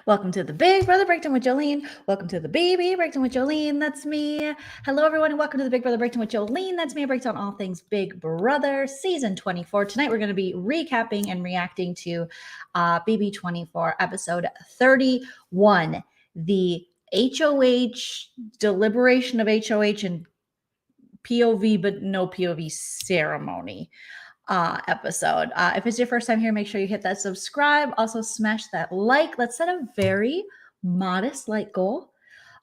Welcome to the Big Brother Breakdown with Joleen. Welcome to the BB Breakdown with Joleen. That's me. Hello, everyone, and welcome to the Big Brother Breakdown with Joleen. That's me. I break down all things Big Brother Season 24. Tonight, we're going to be recapping and reacting to BB24 episode 31, the HOH deliberation of HOH and POV, but no POV ceremony episode. If it's your first time here, make sure you hit that subscribe. Also smash that like. Let's set a very modest like goal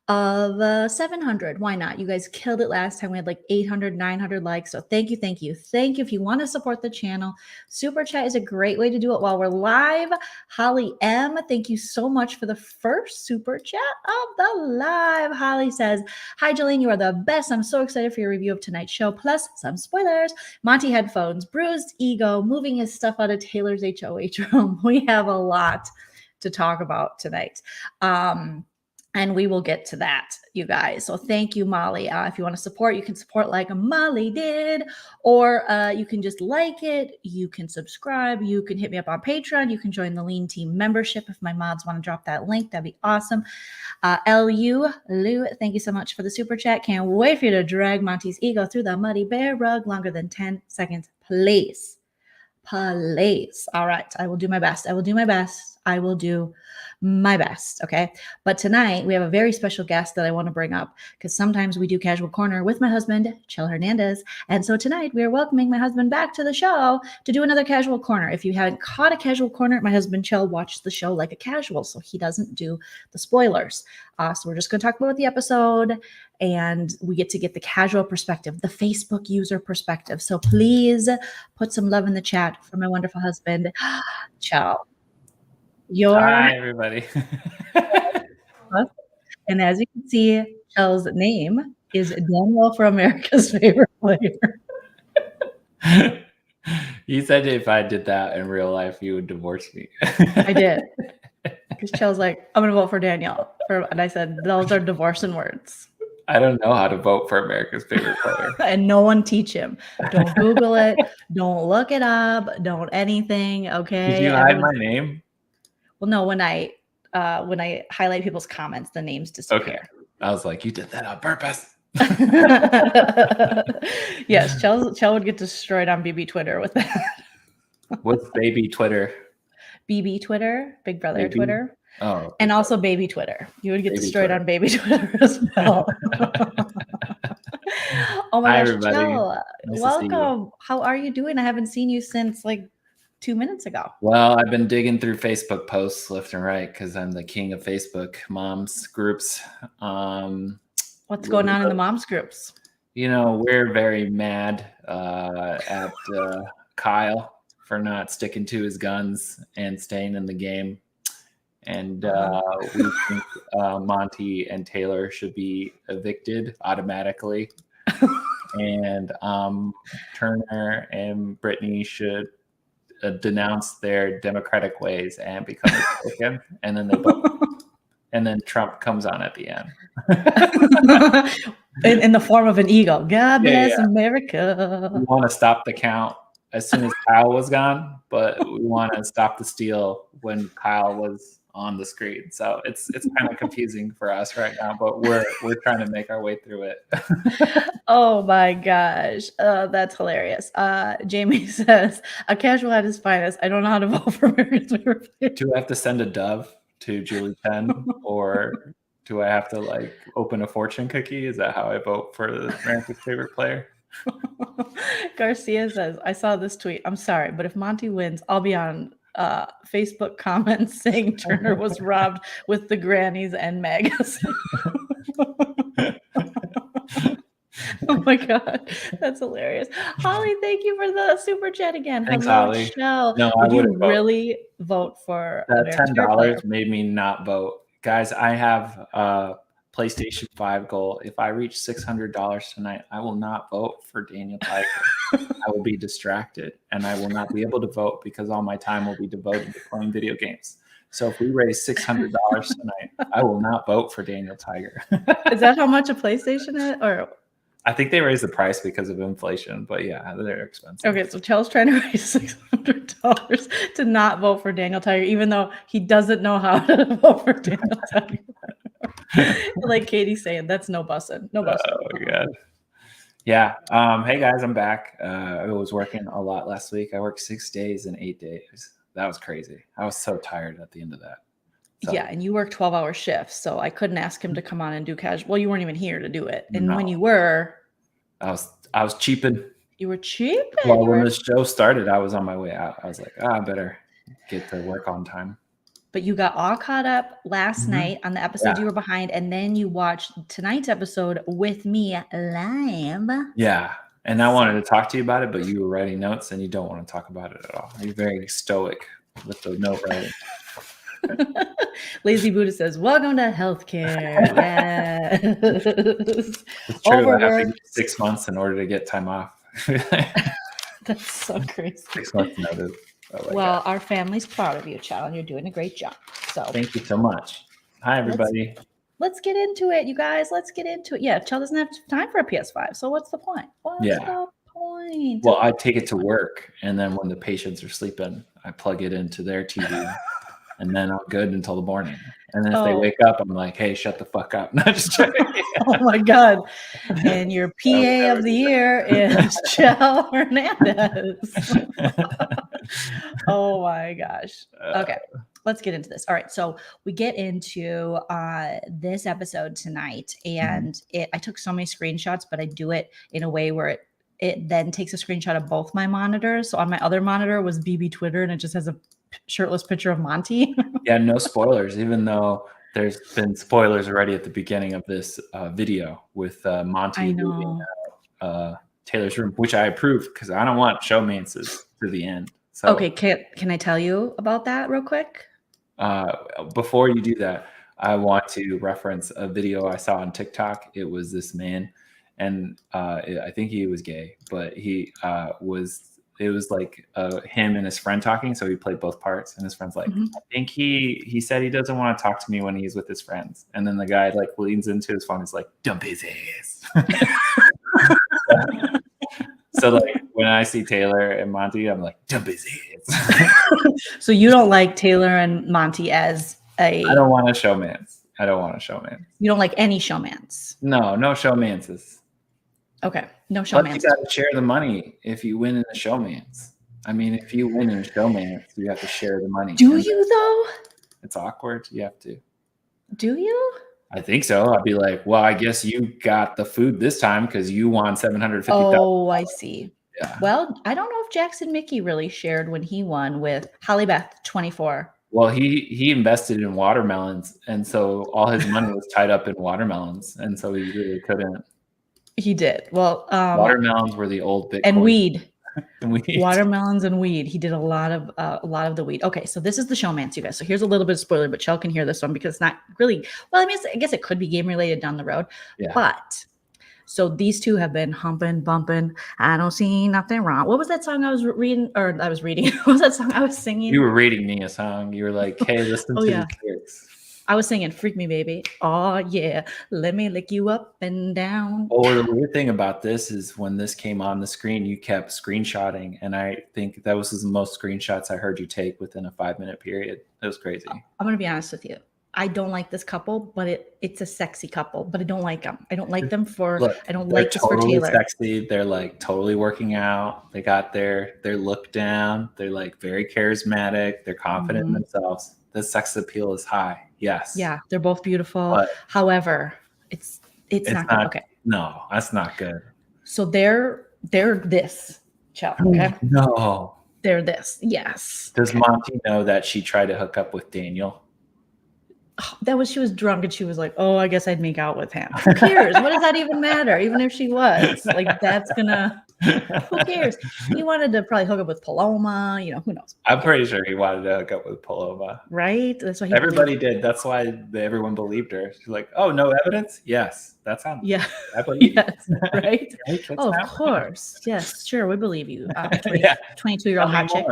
of 700. Why not? You guys killed it last time. We had like 800, 900 likes. So thank you. If you want to support the channel, Super Chat is a great way to do it while we're live. Holly M, thank you so much for the first Super Chat of the live. Holly says, hi, Joleen, you are the best. I'm so excited for your review of tonight's show, plus some spoilers. Monty Headphones, bruised ego, moving his stuff out of Taylor's HOH room. We have a lot to talk about tonight. And we will get to that, you guys. So thank you, Molly. If you want to support, you can support like Molly did, or you can just like it. You can subscribe. You can hit me up on Patreon. You can join the Lean Team membership if my mods want to drop that link. That'd be awesome. Lou, thank you so much for the super chat. Can't wait for you to drag Monty's ego through the muddy bear rug longer than 10 seconds, please. Please. All right. I will do my best. Okay. But tonight we have a very special guest that I want to bring up because sometimes we do Casual Corner with my husband, Chell Hernandez. And so tonight we are welcoming my husband back to the show to do another Casual Corner. If you haven't caught a Casual Corner, my husband, Chell, watched the show like a casual, so he doesn't do the spoilers. So we're just going to talk about the episode and we get to get the casual perspective, the Facebook user perspective. So please put some love in the chat for my wonderful husband, Chell. Hi, everybody. And as you can see, Chell's name is Daniel for America's Favorite Player. You said if I did that in real life, you would divorce me. I did. Because Chell's like, I'm going to vote for Daniel. And I said, those are divorcing words. I don't know how to vote for America's Favorite Player. And no one teach him. Don't Google it. Don't look it up. Don't anything. Okay. Did you hide my name? Well, no, when I highlight people's comments, the names disappear. Okay. I was like, you did that on purpose. Yes, Chell would get destroyed on BB Twitter with that. What's baby Twitter? BB Twitter, Big Brother baby? Twitter. Oh. And also baby Twitter. You would get baby destroyed Twitter. On baby Twitter as well. Oh my gosh, everybody. Chell, nice welcome. How are you doing? I haven't seen you since like 2 minutes ago. Well, I've been digging through Facebook posts left and right because I'm the king of Facebook moms groups. What's going on in the moms groups? You know, we're very mad at Kyle for not sticking to his guns and staying in the game. And we think Monty and Taylor should be evicted automatically. And Turner and Brittany should denounce their democratic ways and become a Republican, and then they both, and then Trump comes on at the end in the form of an eagle. God bless America. We want to stop the count as soon as Kyle was gone, but we want to stop the steal when Kyle was on the screen. So it's kind of confusing for us right now, but we're trying to make our way through it. Oh my gosh, that's hilarious. Jamie says, a casual at his finest. I don't know how to vote for America's Favorite Player. Do I have to send a dove to Julie Penn, or do I have to like open a fortune cookie? Is that how I vote for America's Favorite Player? Garcia says, I saw this tweet. I'm sorry, but if Monty wins, I'll be on Facebook comments saying Turner was robbed with the grannies and magas. Oh my God, that's hilarious. Holly, thank you for the super chat again. Thanks, hello, Holly. Shell. No, would you really vote for that? $10 made me not vote. Guys, I have a PlayStation 5 goal. If I reach $600 tonight, I will not vote for Daniel Tiger. I will be distracted and I will not be able to vote because all my time will be devoted to playing video games. So if we raise $600 tonight, I will not vote for Daniel Tiger. Is that how much a PlayStation is? Or I think they raised the price because of inflation, but yeah, they're expensive. Okay, so Chel's trying to raise $600 to not vote for Daniel Tiger, even though he doesn't know how to vote for Daniel Tiger. Like Katie's saying, that's no bussin'. No bussin'. Oh my God. Yeah. Hey guys, I'm back. I was working a lot last week. I worked 6 days and 8 days. That was crazy. I was so tired at the end of that. So, yeah, and you work 12-hour shifts, so I couldn't ask him to come on and do casual. Well, you weren't even here to do it. And when you were, I was cheaping. You were cheaping. Well, when the show started, I was on my way out. I was like, I better get to work on time. But you got all caught up last night on the episode you were behind, and then you watched tonight's episode with me live. Yeah. And I wanted to talk to you about it, but you were writing notes and you don't want to talk about it at all. You're very stoic with the note writing. Lazy Buddha says, welcome to healthcare. Yes. It's true. I have to get 6 months in order to get time off. That's so crazy. 6 months notice. Well, our family's proud of you, child, and you're doing a great job. So thank you so much. Hi, everybody. Let's get into it, you guys. Let's get into it. Yeah, Chell doesn't have time for a PS5, so what's the point? What's the point? Well, I take it to work, and then when the patients are sleeping, I plug it into their TV, and then I'm good until the morning. And then if they wake up, I'm like, hey, shut the fuck up. Not just joking. Oh my God. And your PA of the year is Chell Hernandez. Oh my gosh. Okay. Let's get into this. All right. So we get into this episode tonight, and I took so many screenshots, but I do it in a way where it then takes a screenshot of both my monitors. So on my other monitor was BB Twitter, and it just has a shirtless picture of Monty. Yeah, no spoilers, even though there's been spoilers already at the beginning of this video with Monty moving Taylor's room, which I approve because I don't want showmances to the end. So, okay, can I tell you about that real quick? Before you do that, I want to reference a video I saw on TikTok. It was this man, and I think he was gay, but it was like him and his friend talking. So he played both parts, and his friend's like, I think he said he doesn't want to talk to me when he's with his friends. And then the guy like leans into his phone. He's like, dump his ass. So like when I see Taylor and Monty, I'm like, dump his ass. So you don't like Taylor and Monty as I don't want a showmance. I don't want a showmance. You don't like any showmance? No showmances. Okay, no showmance. But you got to share the money if you win in a showmance. I mean, if you win in a showmance, you have to share the money. Do you though? It's awkward. You have to. Do you? I think so. I'd be like, well, I guess you got the food this time because you won $750,000. Oh, I see. Yeah. Well, I don't know if Jackson Mickey really shared when he won with Hollybeth 24. Well, he invested in watermelons, and so all his money was tied up in watermelons, and so he really couldn't. He did. Well, watermelons were the old Bitcoin. And weed. Weed. Watermelons and weed. He did a lot of the weed. Okay, so this is the showmance, you guys. So here's a little bit of spoiler, but Chell can hear this one because it's not really, well, I mean, I guess it could be game related down the road. Yeah. But so these two have been humping, bumping. I don't see nothing wrong. What was that song I was reading? What was that song I was singing? You were reading me a song. You were like, hey, listen to the lyrics. I was singing Freak Me Baby. Oh yeah, let me lick you up and down. Well, the weird thing about this is when this came on the screen, you kept screenshotting, and I think that was the most screenshots I heard you take within a 5-minute period. It was crazy. I'm gonna be honest with you. I don't like this couple, but it's a sexy couple, but I don't like them. I don't like them for. Look, I don't like this totally for Taylor. Sexy. They're like totally working out. They got their look down. They're like very charismatic. They're confident in themselves. The sex appeal is high. Yes. Yeah, they're both beautiful. But however, it's not good. Okay. No, that's not good. So they're this, Chell. Okay. No. They're this. Yes. Does Monty know that she tried to hook up with Daniel? She was drunk and she was like, oh, I guess I'd make out with him. Who cares? What does that even matter? Even if she was like, that's gonna, who cares? He wanted to probably hook up with Paloma, who knows? I'm pretty sure he wanted to hook up with Paloma. Right? That's why everybody did. That's why everyone believed her. She's like, oh, no evidence? Yes. That's how. Yeah. I believe yes, right? Oh, of course. Yes, sure. We believe you. 22-year-old hot chick.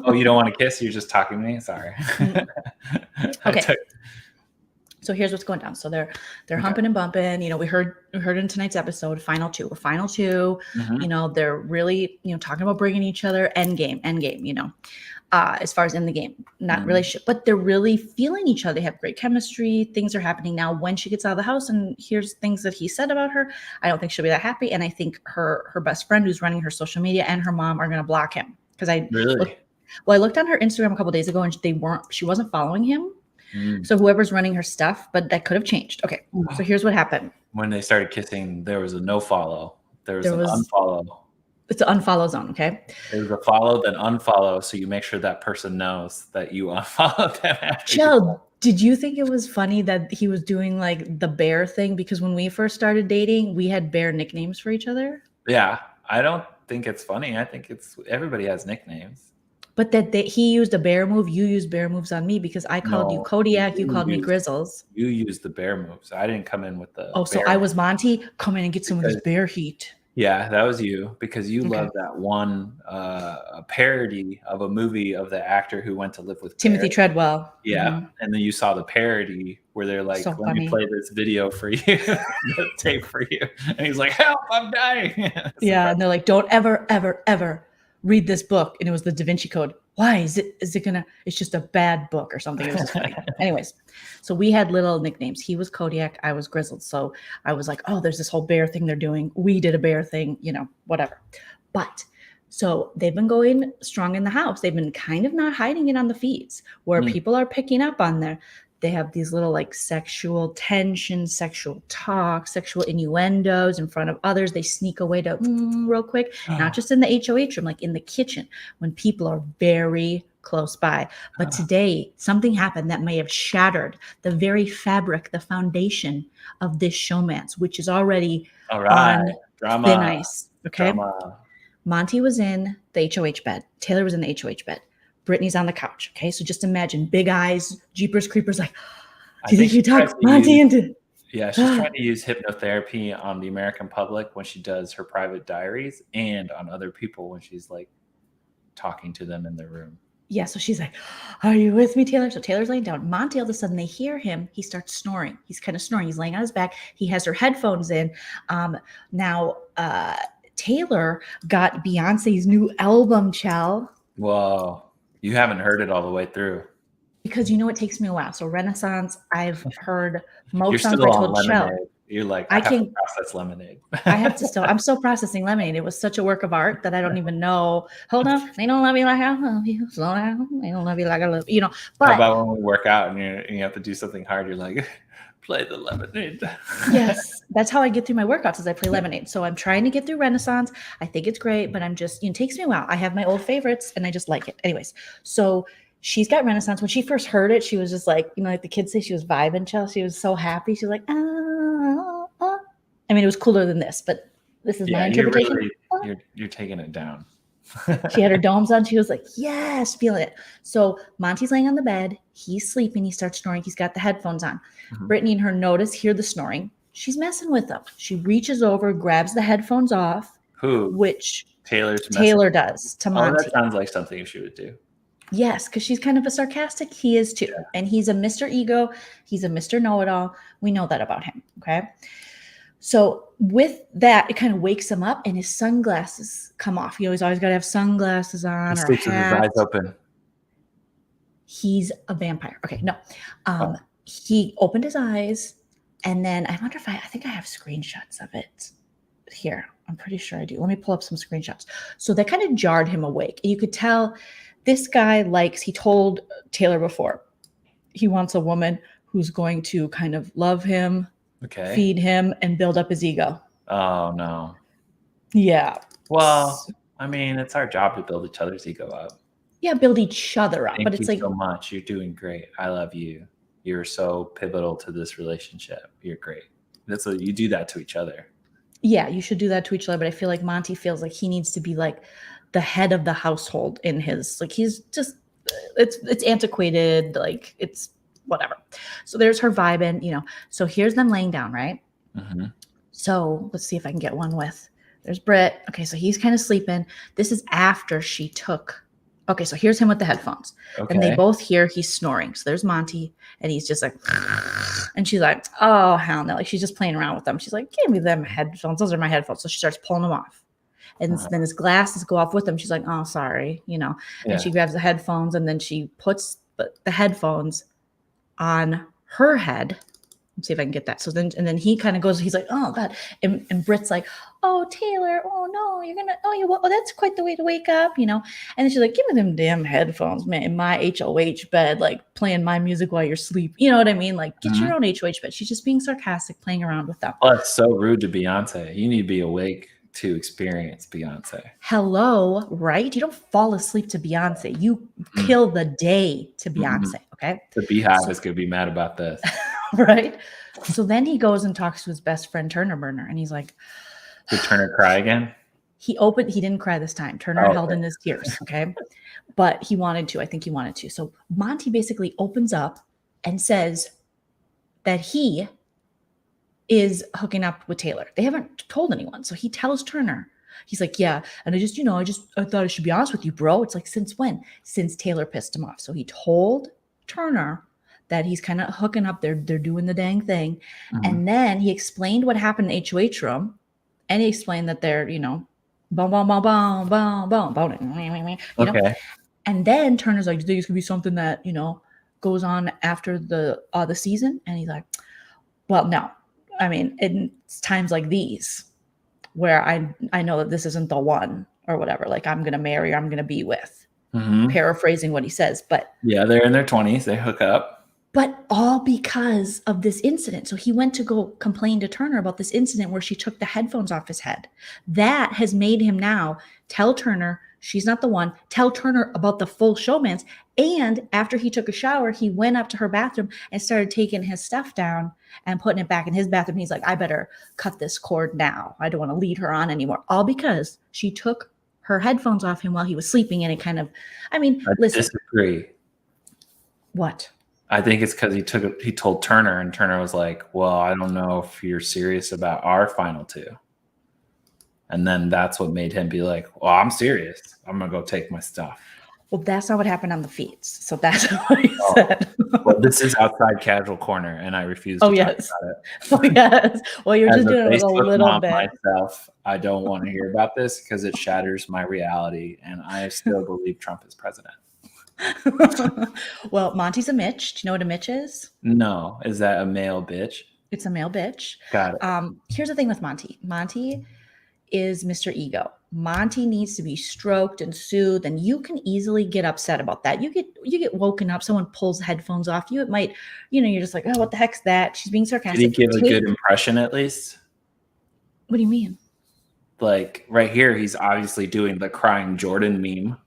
Oh, you don't want to kiss? You're just talking to me? Sorry. Okay. So here's what's going down. So they're Okay. humping and bumping. We heard in tonight's episode, final two. Mhm. They're really, talking about bringing each other end game, as far as in the game, not Mhm. relationship, but they're really feeling each other. They have great chemistry. Things are happening now. When she gets out of the house and here's things that he said about her, I don't think she'll be that happy. And I think her best friend who's running her social media and her mom are going to block him because I Really? looked on her Instagram a couple days ago and she wasn't following him. Mm. So whoever's running her stuff, but that could have changed. Okay, so here's what happened. When they started kissing, there was a no follow. There was There an was- unfollow. It's an unfollow zone, okay? It was a follow, then unfollow, so you make sure that person knows that you unfollowed them after. Jill, did you think it was funny that he was doing like the bear thing? Because when we first started dating, we had bear nicknames for each other. Yeah, I don't think it's funny. I think everybody has nicknames. But he used a bear move. You used bear moves on me because I called you Kodiak. You called me Grizzles. You used the bear moves. I didn't come in with the. Oh, so I was Monty. Come in and get some of this bear heat. Yeah, that was you because you love that one a parody of a movie of the actor who went to live with Timothy Treadwell. Yeah, mm-hmm. And then you saw the parody where they're like, so "Let me play this video for you, the tape for you," and he's like, "Help! I'm dying." Yeah, and they're like, "Don't ever, ever, ever read this book." And it was the Da Vinci Code. Why is it gonna? It's just a bad book or something. It was just funny. Anyways, so we had little nicknames. He was Kodiak. I was Grizzled. So I was like, oh, there's this whole bear thing they're doing. We did a bear thing, whatever. But so they've been going strong in the house. They've been kind of not hiding it on the feeds where people are picking up on there. They have these little like sexual tension, sexual talk, sexual innuendos in front of others. They sneak away to real quick, not just in the HOH room, like in the kitchen when people are very close by. But today something happened that may have shattered the very fabric, the foundation of this showmance, which is already on thin ice. Okay. Drama. Monty was in the HOH bed. Taylor was in the HOH bed. Brittany's on the couch. Okay. So just imagine big eyes, Jeepers Creepers. Like, do you think you talk Monty into? Yeah. She's trying to use hypnotherapy on the American public when she does her private diaries and on other people when she's like talking to them in their room. Yeah. So she's like, are you with me, Taylor? So Taylor's laying down. Monty, all of a sudden they hear him. He starts snoring. He's kind of snoring. He's laying on his back. He has her headphones in. Now, Taylor got Beyonce's new album, Chell. Whoa. You haven't heard it all the way through. Because it takes me a while. So Renaissance, I've heard most songs. You're still on Lemonade. You're like, I have to process Lemonade. I'm still processing Lemonade. It was such a work of art that I don't even know. Hold on. They don't love you like I love you. Slow down. They don't love you like I love you. But how about when we work out and you have to do something hard? You're like, play the Lemonade. Yes. That's how I get through my workouts is I play Lemonade. So I'm trying to get through Renaissance. I think it's great, but I'm just, it takes me a while. I have my old favorites and I just like it. Anyways, so she's got Renaissance. When she first heard it, she was just like, like the kids say, she was vibing, Chelsea. She was so happy. She was like, I mean, it was cooler than this, but this is my interpretation. You're taking it down. She had her domes on. She was like, yes, feeling it. So Monty's laying on the bed. He's sleeping. He starts snoring. He's got the headphones on. Mm-hmm. Brittany and her hear the snoring. She's messing with them. She reaches over, grabs the headphones off. Who? Which Taylor does to Monty. Oh, that sounds like something she would do. Yes, because she's kind of a sarcastic. He is too. Yeah. And he's a Mr. Ego. He's a Mr. Know-it-all. We know that about him. Okay. So with that, it kind of wakes him up and his sunglasses come off. He's always got to have sunglasses on. He sleeps with his eyes open. He's a vampire. Okay. No. He opened his eyes and then I wonder if I think I have screenshots of it here. I'm pretty sure I do. Let me pull up some screenshots. So that kind of jarred him awake. You could tell this guy he told Taylor before, he wants a woman who's going to kind of love him, feed him, and build up his ego. Oh, no. Yeah. Well, I mean, it's our job to build each other's ego up. Yeah, build each other up. Thank you so much. You're doing great. I love you. You're so pivotal to this relationship. You're great. You do that to each other. Yeah, you should do that to each other. But I feel like Monty feels like he needs to be like the head of the household in his, like he's just, it's antiquated. Like it's whatever. So there's her vibing, so here's them laying down. Right. Mm-hmm. So let's see if I can get one there's Britt. Okay. So he's kind of sleeping. This is after she took, okay. So here's him with the headphones and they both hear he's snoring. So there's Monty and he's just like, And she's like, oh, hell no. Like she's just playing around with them. She's like, give me them headphones. Those are my headphones. So she starts pulling them off. And then his glasses go off with them. She's like, oh, sorry, And she grabs the headphones and then she puts the headphones on her head. Let's see if I can get that. So then he kind of goes, he's like, oh God. And Britt's like, oh, Taylor, oh no, that's quite the way to wake up, And then she's like, give me them damn headphones, man, in my HOH bed, like playing my music while you're asleep. You know what I mean? Like get your own HOH bed. She's just being sarcastic, playing around with them. Oh, it's so rude to Beyonce. You need to be awake to experience Beyonce. Hello, right? You don't fall asleep to Beyonce. You kill the day to Beyonce, okay? The Beehive is going to be mad about this. Right? So then he goes and talks to his best friend, Turner Burner, and he's like, did Turner cry again? He didn't cry this time. Turner held in his tears, okay? But he wanted to. I think he wanted to. So Monty basically opens up and says that he is hooking up with Taylor. They haven't told anyone. So he tells Turner, he's like, yeah. And I thought I should be honest with you, bro. It's like, since when? Since Taylor pissed him off. So he told Turner that he's kind of hooking up. They're doing the dang thing. And then he explained what happened in the HOH room. And he explained that they're, boom, boom, boom, boom, boom, boom, boom. Okay. And then Turner's like, do you think it's going to be something that, goes on after the season? And he's like, well, no. I mean, it's times like these where I know that this isn't the one or whatever. Like I'm going to marry or I'm going to be with. Paraphrasing what he says. But yeah, they're in their 20s. They hook up. But all because of this incident. So he went to go complain to Turner about this incident where she took the headphones off his head. That has made him now tell Turner she's not the one, tell Turner about the full Showmance. And after he took a shower, he went up to her bathroom and started taking his stuff down and putting it back in his bathroom. He's like, I better cut this cord now. I don't want to lead her on anymore. All because she took her headphones off him while he was sleeping. And it kind of, listen. Disagree. What? I think it's because he told Turner, and Turner was like, well, I don't know if you're serious about our final two. And then that's what made him be like, well, I'm serious. I'm going to go take my stuff. Well, that's not what happened on the feeds. So that's what he said. Well, this is outside casual corner, and I refuse to talk about it. Oh, yes. Well, you're just doing it a little bit. Myself, I don't want to hear about this because it shatters my reality, and I still believe Trump is president. Well, Monty's a Mitch. Do you know what a Mitch is? No. Is that a male bitch? It's a male bitch. Got it. Here's the thing with Monty. Monty is Mr. Ego. Monty needs to be stroked and soothed, and you can easily get upset about that. You get woken up. Someone pulls headphones off you. It might, you're just like, oh, what the heck's that? She's being sarcastic. Did he give a good impression at least? What do you mean? Like right here, he's obviously doing the crying Jordan meme,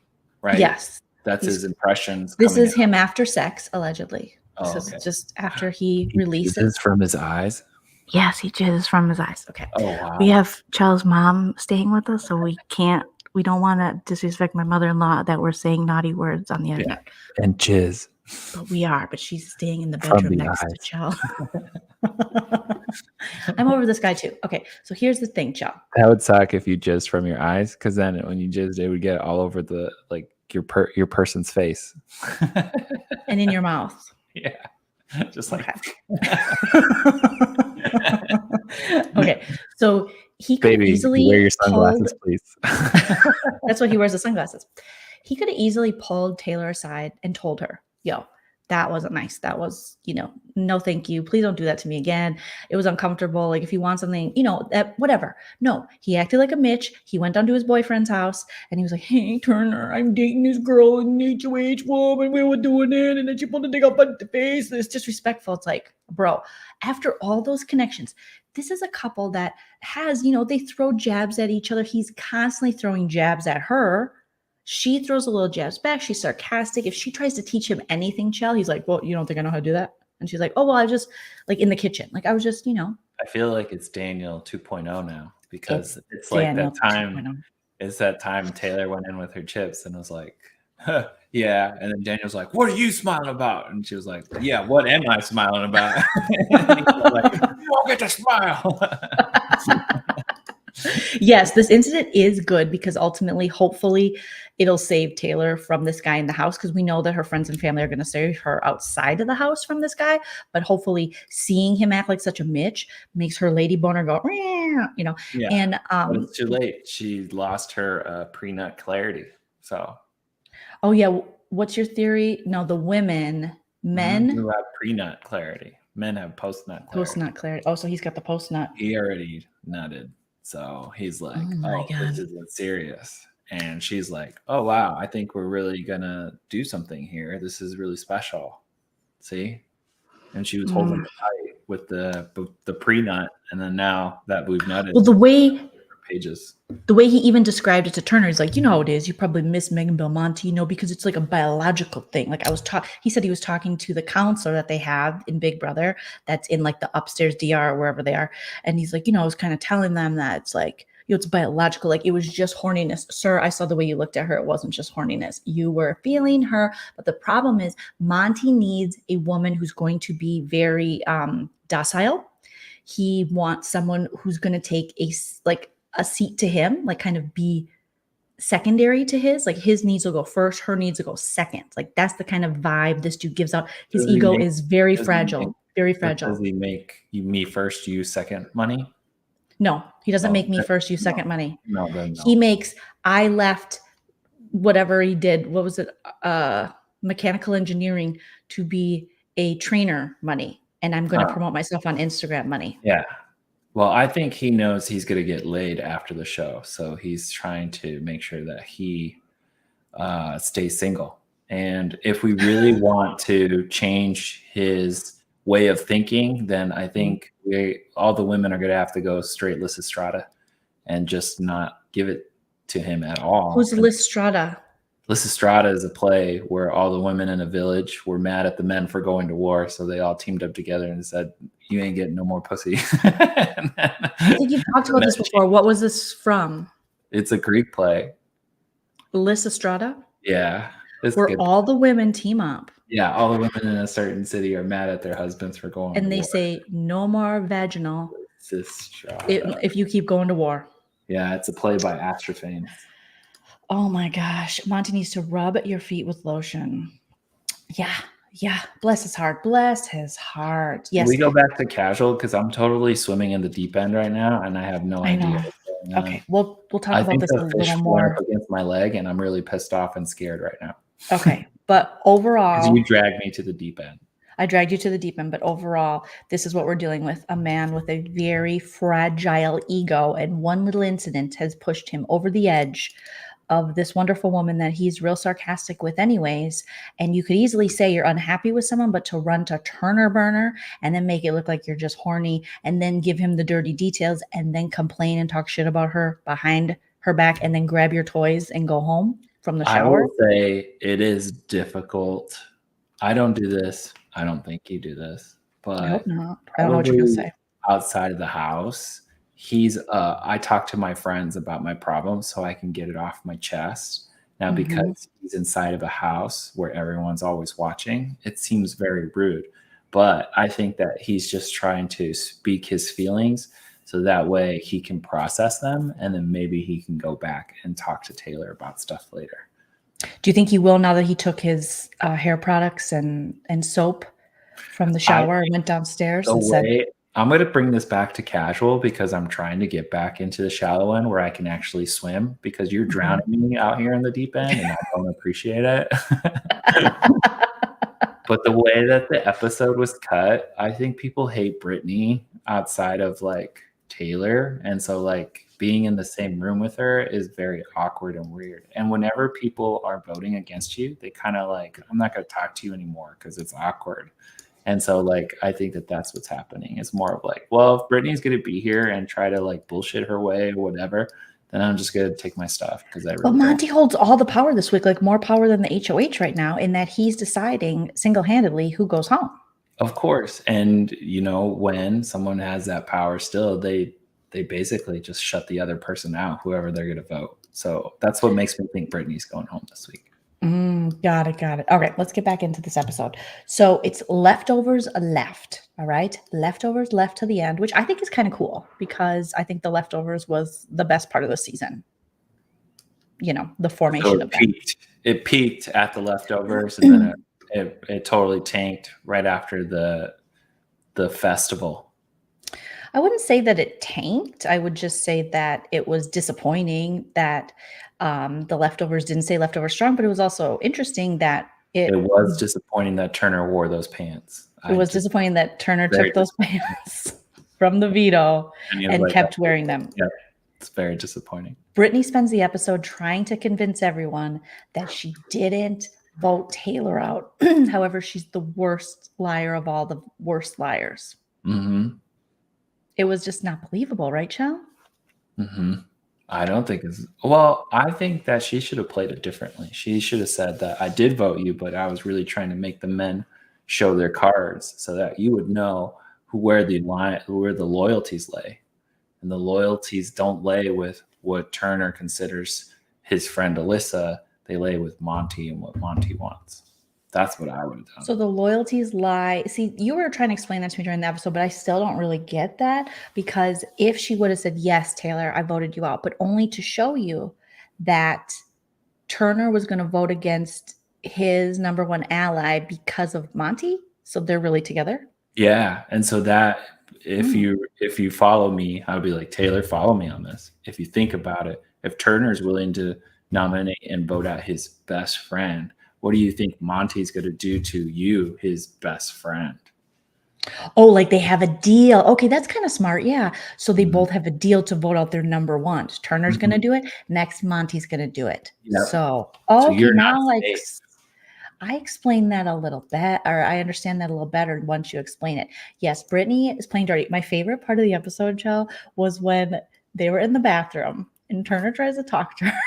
right? Yes. That's his impressions. This is him after sex, allegedly. Oh, this is just after he releases. This is from his eyes? Yes, he jizzes from his eyes. Okay. Oh, wow. We have Charles' mom staying with us, so we don't want to disrespect my mother-in-law that we're saying naughty words on the internet. Yeah. And jizz. But she's staying in the bedroom next to Chell. I'm over this guy too. Okay, so here's the thing, Chell. That would suck if you jizzed from your eyes, because then when you jizzed, it would get all over the your person's face. And in your mouth. Yeah. Just like okay. So he could easily wear your sunglasses, please. That's why he wears the sunglasses. He could have easily pulled Taylor aside and told her, yo, that wasn't nice. That was, no, thank you. Please don't do that to me again. It was uncomfortable. Like if you want something, that whatever. No, he acted like a Mitch. He went down to his boyfriend's house and he was like, hey, Turner, I'm dating this girl in HOH woman. We were doing it. And then she pulled the thing up on the face. It's disrespectful. It's like, bro, after all those connections, this is a couple that has, they throw jabs at each other. He's constantly throwing jabs at her. She throws a little jabs back. She's sarcastic. If she tries to teach him anything, Chell, he's like, well, you don't think I know how to do that? And she's like, oh, well, I was just like in the kitchen. Like I was just, I feel like it's Daniel 2.0 now because it's like that time. 2.0. It's that time Taylor went in with her chips and was like, huh, yeah. And then Daniel's like, what are you smiling about? And she was like, yeah, what am I smiling about? And he was like, you don't get to smile. Yes, this incident is good because ultimately, hopefully, it'll save Taylor from this guy in the house because we know that her friends and family are going to save her outside of the house from this guy. But hopefully, seeing him act like such a Mitch makes her lady boner go, you know. Yeah, And but it's too late. She lost her pre-nut clarity. So, oh yeah, what's your theory? No, the women, men, who have pre-nut clarity. Men have post-nut clarity. post nut clarity. Oh, so he's got the post nut. He already nutted. So he's like, Oh my God. this isn't serious. And she's like, oh, wow, I think we're really going to do something here. This is really special. See? And she was holding it tight with the pre-nut. And then now that we've nutted, Well, pages. the way he even described it to Turner, he's like, you know how it is. You probably miss Megan Belmonte, you know, because it's like a biological thing. Like he said he was talking to the counselor that they have in Big Brother that's in like the upstairs DR or wherever they are. And he's like, you know, I was kind of telling them that it's like, you know, it's biological. Like it was just horniness. Sir, I saw the way you looked at her. It wasn't just horniness. You were feeling her. But the problem is Monty needs a woman who's going to be very docile. He wants someone who's going to take a seat to him, like kind of be secondary to his, like his needs will go first, her needs will go second. Like that's the kind of vibe this dude gives out. His ego is very fragile, very fragile. Does he make me first, you second money? No, he doesn't make me first, you second money. No, then no. He makes, I left whatever he did, what was it? Mechanical engineering to be a trainer money. And I'm going to promote myself on Instagram money. Yeah. Well, I think he knows he's going to get laid after the show. So he's trying to make sure that he stays single. And if we really want to change his way of thinking, then I think all the women are going to have to go straight Lysistrata and just not give it to him at all. Who's Lysistrata? Lysistrata is a play where all the women in a village were mad at the men for going to war. So they all teamed up together and said, you ain't getting no more pussy. I think you've talked about this before. What was this from? It's a Greek play. Lysistrata? Yeah. Where all the women team up. Yeah, all the women in a certain city are mad at their husbands for going to war. And they say, no more vaginal Lysistrata. if you keep going to war. Yeah, it's a play by Astrophane. Oh my gosh. Monty needs to rub your feet with lotion. Yeah. Yeah. Bless his heart. Bless his heart. Yes. Can we go back to casual because I'm totally swimming in the deep end right now and I have no idea what's going on. Okay. We'll talk about this a little more. Against my leg and I'm really pissed off and scared right now. Okay. But overall, you dragged me to the deep end. I dragged you to the deep end, but overall, this is what we're dealing with. A man with a very fragile ego, and one little incident has pushed him over the edge of this wonderful woman that he's real sarcastic with anyways. And you could easily say you're unhappy with someone, but to run to Turner burner and then make it look like you're just horny and then give him the dirty details and then complain and talk shit about her behind her back and then grab your toys and go home from the shower. I will say it is difficult. I don't do this. I don't think you do this, but I hope not. I don't know what you're going to say. Outside of the house, I talk to my friends about my problems so I can get it off my chest. Now, because he's inside of a house where everyone's always watching, it seems very rude. But I think that he's just trying to speak his feelings so that way he can process them. And then maybe he can go back and talk to Taylor about stuff later. Do you think he will now that he took his hair products and soap from the shower and went downstairs and said, I'm going to bring this back to casual because I'm trying to get back into the shallow end where I can actually swim because you're drowning me out here in the deep end and I don't appreciate it. But the way that the episode was cut, I think people hate Brittany outside of like Taylor. And so like being in the same room with her is very awkward and weird. And whenever people are voting against you, they kind of like, I'm not going to talk to you anymore because it's awkward. And so, like, I think that that's what's happening. It's more of like, well, if Brittany's going to be here and try to like bullshit her way or whatever, then I'm just going to take my stuff because I. But Monty holds all the power this week, like more power than the HOH right now, in that he's deciding single-handedly who goes home. Of course, and you know when someone has that power, still they basically just shut the other person out, whoever they're going to vote. So that's what makes me think Brittany's going home this week. Got it. Okay, let's get back into this episode. So it's leftovers left. All right. Leftovers left to the end, which I think is kind of cool because I think the leftovers was the best part of the season. You know, the So formation of them. it peaked at the leftovers, and then it totally tanked right after the festival. I wouldn't say that it tanked. I would just say that it was disappointing that the leftovers didn't say leftovers strong, but it was also interesting that It was disappointing that Turner wore those pants. it was disappointing that Turner very took those pants from the veto And he was and like, kept wearing them. Yeah, it's very disappointing. Brittany spends the episode trying to convince everyone that she didn't vote Taylor out. However, she's the worst liar of all the worst liars. Mm-hmm. It was just not believable, right, Chell? Mm-hmm. I don't think it's well. I think that she should have played it differently. She should have said that I did vote you, but I was really trying to make the men show their cards so that you would know where the loyalties lay, and the loyalties don't lay with what Turner considers his friend Alyssa. They lay with Monty and what Monty wants. That's what I would have done. So the loyalties lie. See, you were trying to explain that to me during the episode, but I still don't really get that because if she would have said, yes, Taylor, I voted you out, but only to show you that Turner was going to vote against his number one ally because of Monty. So they're really together. Yeah. And so that if you follow me, I would be like, Taylor, follow me on this. If you think about it, if Turner's willing to nominate and vote out his best friend, what do you think Monty's going to do to you, his best friend? Oh, like they have a deal. Okay, that's kind of smart. Yeah. So they both have a deal to vote out their number ones. Turner's going to do it. Next, Monty's going to do it. Yep. So, So okay, you're now not like I explained that a little bit, or I understand that a little better once you explain it. Yes, Brittany is playing dirty. My favorite part of the episode, Joe, was when they were in the bathroom and Turner tries to talk to her.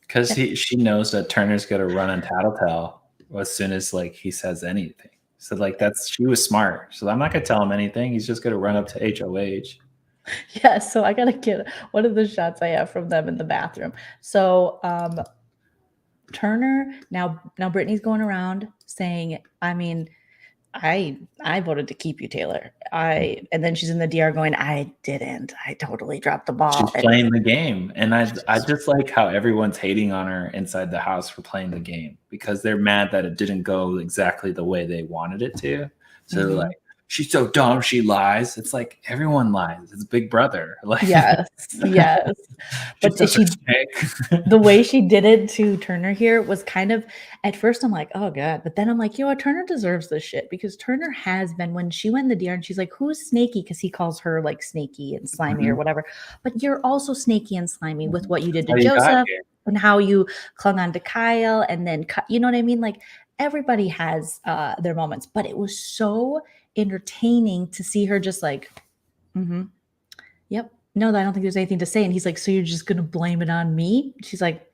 Because she knows that Turner's going to run on tattletale as soon as like he says anything. So like she was smart. So I'm not going to tell him anything. He's just going to run up to HOH. Yeah, so I got to get one of the shots I have from them in the bathroom. So Turner, now Brittany's going around saying, I mean, I voted to keep you, Taylor. And then she's in the DR going, I didn't. I totally dropped the ball. She's playing the game. And I just like how everyone's hating on her inside the house for playing the game because they're mad that it didn't go exactly the way they wanted it to. So they're like, she's so dumb, she lies. It's like everyone lies. It's Big Brother. Like yes. But the way she did it to Turner here was kind of, at first I'm like, oh God. But then I'm like, you know what? Turner deserves this shit because Turner has been, when she went in the DR and she's like, who's snaky? Because he calls her like snaky and slimy or whatever. But you're also snaky and slimy with what you did to Joseph and how you clung on to Kyle and then, you know what I mean? Like everybody has their moments, but it was so entertaining to see her just like, yep, no, I don't think there's anything to say. And he's like, so you're just going to blame it on me? She's like,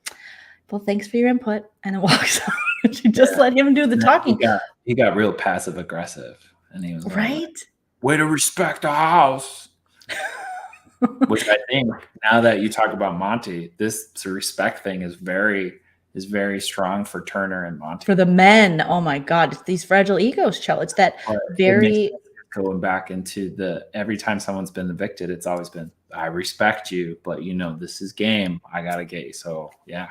well, thanks for your input. And then walks out. And she just let him do the talking. He got real passive aggressive. And he was right. Like, way to respect the house. Which I think now that you talk about Monty, this respect thing is very strong for Turner and Monty. For the men, oh my God, it's these fragile egos, Chell. It's that very going back into every time someone's been evicted, it's always been, I respect you, but you know, this is game. I gotta get you. So yeah.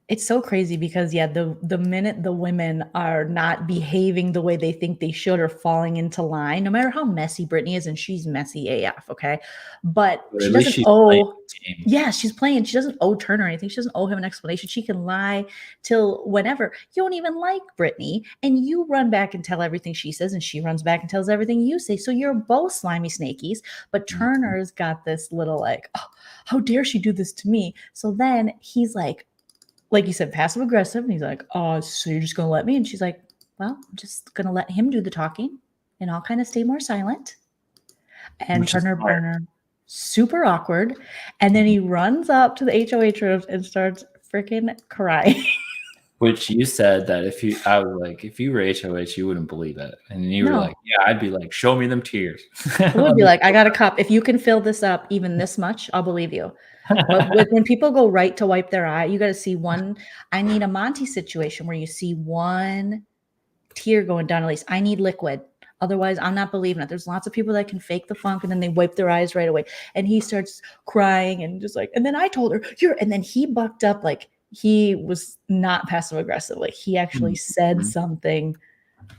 It's so crazy because the minute the women are not behaving the way they think they should or falling into line, no matter how messy Brittany is, and she's messy AF, okay? But she doesn't owe. Yeah, she's playing. She doesn't owe Turner anything. She doesn't owe him an explanation. She can lie till whenever. You don't even like Brittany, and you run back and tell everything she says, and she runs back and tells everything you say. So you're both slimy snakies. But Turner's got this little like, oh, how dare she do this to me? So then he's like you said, passive aggressive. And he's like, oh, so you're just going to let me? And she's like, well, I'm just going to let him do the talking and I'll kind of stay more silent. And Turner, super awkward. And then he runs up to the HOH rooms and starts freaking crying. Which you said that I was like, if you were HOH, you wouldn't believe it. And you were No. like, yeah, I'd be like, show me them tears. I would be like, I got a cup. If you can fill this up even this much, I'll believe you. But when people go right to wipe their eye, you got to see one. I need a Monty situation where you see one tear going down at least. I need liquid. Otherwise, I'm not believing it. There's lots of people that can fake the funk and then they wipe their eyes right away. And he starts crying and just like, and then I told her, and then he bucked up like he was not passive aggressive. Like he actually said something,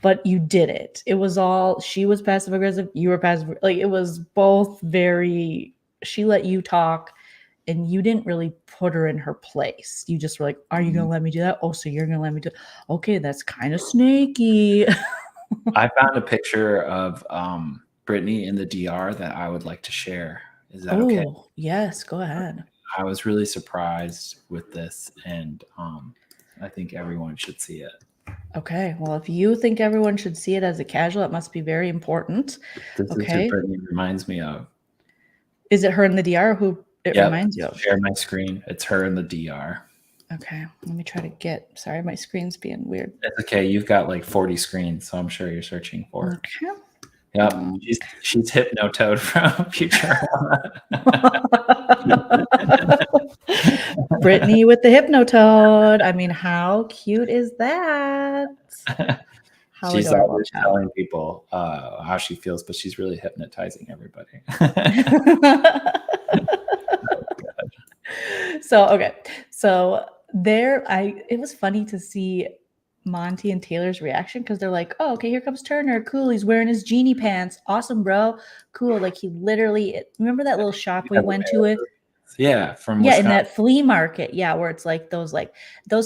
but you did it. It was all, she was passive aggressive. You were passive. Like it was both very, she let you talk and you didn't really put her in her place. You just were like, are you going to let me do that? Oh, so you're going to let me do it. Okay, that's kind of snaky. I found a picture of Brittany in the DR that I would like to share. Is that okay? Yes, go ahead. I was really surprised with this, and I think everyone should see it. Okay, well, if you think everyone should see it as a casual, it must be very important. This is who Brittany reminds me of. Is it her in the DR who it reminds you of? Share my screen. It's her in the DR. Okay, let me try to get, sorry, my screen's being weird. It's okay. You've got like 40 screens, so I'm sure you're searching for it. Okay. Yep, she's Hypno-Toad from Futurama. Brittany with the Hypno-Toad. I mean, how cute is that? She's always telling people how she feels, but she's really hypnotizing everybody. So it was funny to see Monty and Taylor's reaction because they're like, oh, okay, here comes Turner. Cool. He's wearing his genie pants. Awesome, bro. Cool. Like he literally, remember that little shop we went to it? Yeah. From Wisconsin. In that flea market. Yeah. Where it's like those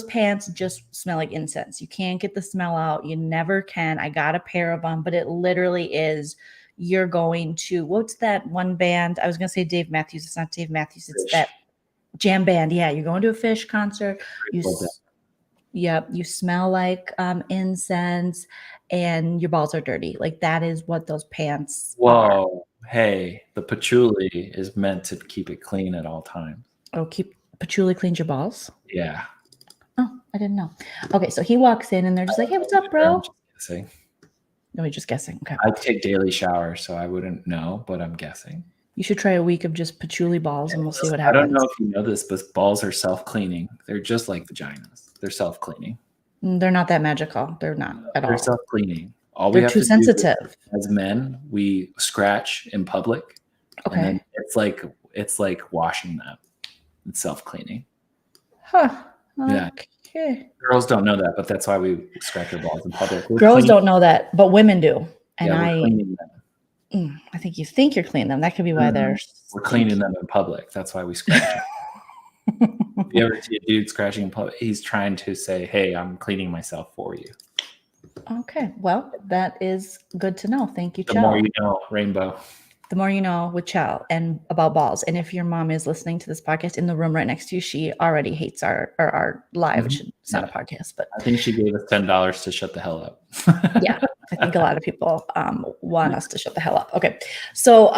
pants just smell like incense. You can't get the smell out. You never can. I got a pair of them, but it literally is, you're going to, what's that one band? I was going to say Dave Matthews. It's not Dave Matthews. It's that jam band. Yeah. You're going to a Fish concert. You smell like incense and your balls are dirty. Like that is what those pants are. Hey, the patchouli is meant to keep it clean at all times. Oh, patchouli cleans your balls? Yeah. Oh, I didn't know. Okay, so he walks in and they're just like, hey, what's up, bro? I'm just guessing. No, we're just guessing. Okay. I take daily showers, so I wouldn't know, but I'm guessing. You should try a week of just patchouli balls and we'll see what happens. I don't know if you know this, but balls are self-cleaning. They're just like vaginas. They're self-cleaning. They're not that magical. They're not at all. They're self-cleaning. They're too sensitive. As men, we scratch in public. Okay. And then it's like washing them. It's self-cleaning. Huh. Yeah. Okay. Girls don't know that, but that's why we scratch our balls in public. Girls don't know that, but women do. And we're cleaning them. I think you think you're cleaning them. That could be why we're cleaning them in public. That's why we scratch them. If you ever see a dude scratching in public, he's trying to say, hey, I'm cleaning myself for you. Okay. Well, that is good to know. Thank you, Chell. The more you know, Rainbow. The more you know with Chell and about balls. And if your mom is listening to this podcast in the room right next to you, she already hates our live. It's not a podcast, but I think she gave us $10 to shut the hell up. Yeah. I think a lot of people want us to shut the hell up. Okay. So,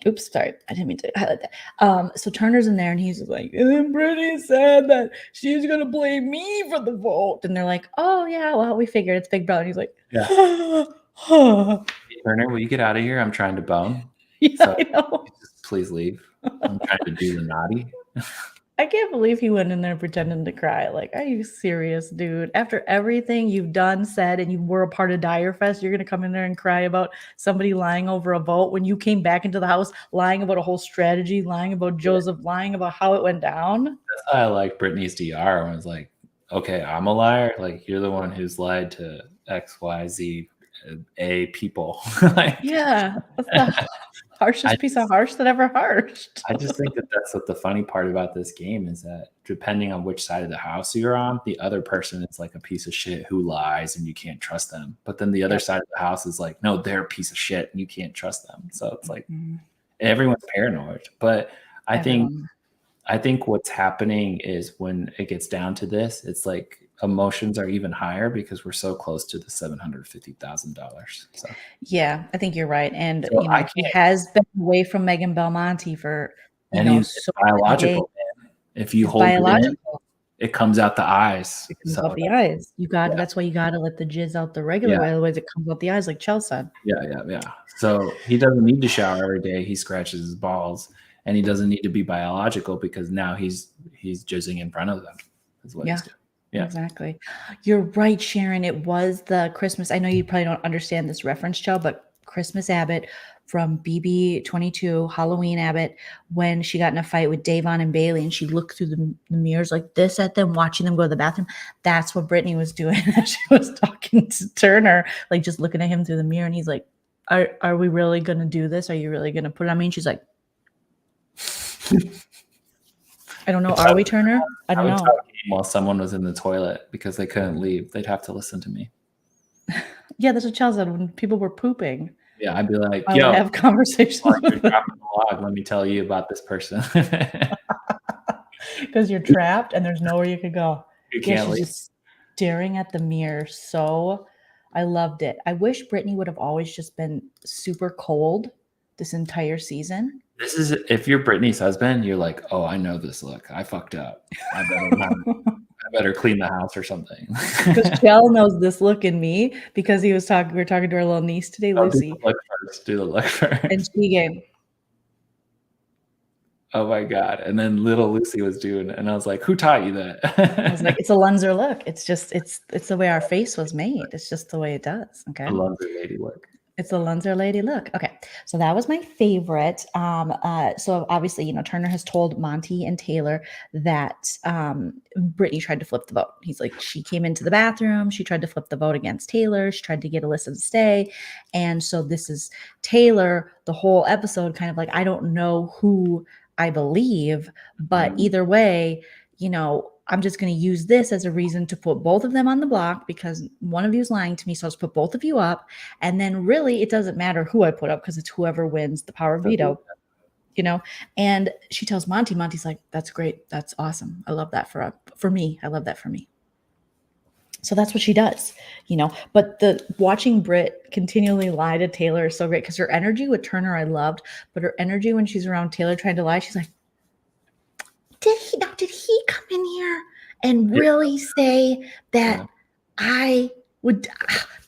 oops, sorry. I didn't mean to highlight that. So Turner's in there and he's like, and then Brittany said that she's going to blame me for the vote. And they're like, oh, yeah, well, we figured it's Big Brother. And he's like, yeah. Turner, will you get out of here? I'm trying to bone. Yeah, so, I know. Please leave. I'm trying to do the naughty. I can't believe he went in there pretending to cry. Like, are you serious, dude? After everything you've done, said, and you were a part of Dyer Fest, you're going to come in there and cry about somebody lying over a vote when you came back into the house, lying about a whole strategy, lying about Joseph, lying about how it went down? That's how I like Brittany's DR. When it's like, okay, I'm a liar. Like, you're the one who's lied to X, Y, Z, A people. Like, yeah. That's the harshest piece of harsh that ever harshed. I just think that that's what the funny part about this game is, that depending on which side of the house you're on, the other person is like a piece of shit who lies and you can't trust them. But then the other side of the house is like, no, they're a piece of shit and you can't trust them. So it's like everyone's paranoid. But I think what's happening is when it gets down to this, it's like emotions are even higher because we're so close to the $750,000. So yeah, I think you're right. And so he has been away from Megan Belmonte for he's so biological. Man. If you hold it in, it comes out the eyes. It comes So out the eyes. yeah. That's why you gotta let the jizz out the regular way, otherwise it comes out the eyes like Chell said. Yeah. So he doesn't need to shower every day. He scratches his balls, and he doesn't need to be biological because now he's jizzing in front of them. Is what he's doing. Yeah, exactly. You're right, Sharon. It was the Christmas. I know you probably don't understand this reference, Joe, but Christmas Abbott from BB24, Halloween Abbott, when she got in a fight with Davon and Bailey, and she looked through the mirrors like this at them, watching them go to the bathroom. That's what Brittany was doing as she was talking to Turner, like just looking at him through the mirror, and he's like, "Are we really gonna do this? Are you really gonna put it on me?" And she's like, I don't know. Are we, Turner? I don't know. While someone was in the toilet because they couldn't leave, they'd have to listen to me. Yeah, that's what Chell said when people were pooping. Yeah, I'd be like, I would have conversations. While you're dropping the log, let me tell you about this person. Because you're trapped and there's nowhere you could go. You can't leave. Just staring at the mirror. So I loved it. I wish Brittany would have always just been super cold this entire season. This is, if you're Brittany's husband, you're like, oh, I know this look. I fucked up. I better clean the house or something. Because Chell knows this look in me because we were talking to our little niece today, Lucy. Do the look first. And she gave, oh my God. And then little Lucy was doing it. And I was like, who taught you that? I was like, it's a Lunzer look. It's just, it's the way our face was made. It's just the way it does. Okay. A Lunzer lady look. It's a Lunzer lady look. Okay. So that was my favorite. So obviously, Turner has told Monty and Taylor that Brittany tried to flip the vote. He's like, she came into the bathroom. She tried to flip the vote against Taylor. She tried to get Alyssa to stay. And so this is Taylor, the whole episode, kind of like, I don't know who I believe, but either way, I'm just going to use this as a reason to put both of them on the block because one of you is lying to me. So I'll just put both of you up. And then really it doesn't matter who I put up because it's whoever wins the power of veto, and she tells Monty's like, that's great. That's awesome. I love that for me. I love that for me. So that's what she does, but the watching Britt continually lie to Taylor is so great because her energy with Turner, I loved, but her energy when she's around Taylor trying to lie, she's like, did he come in here and really say that I would,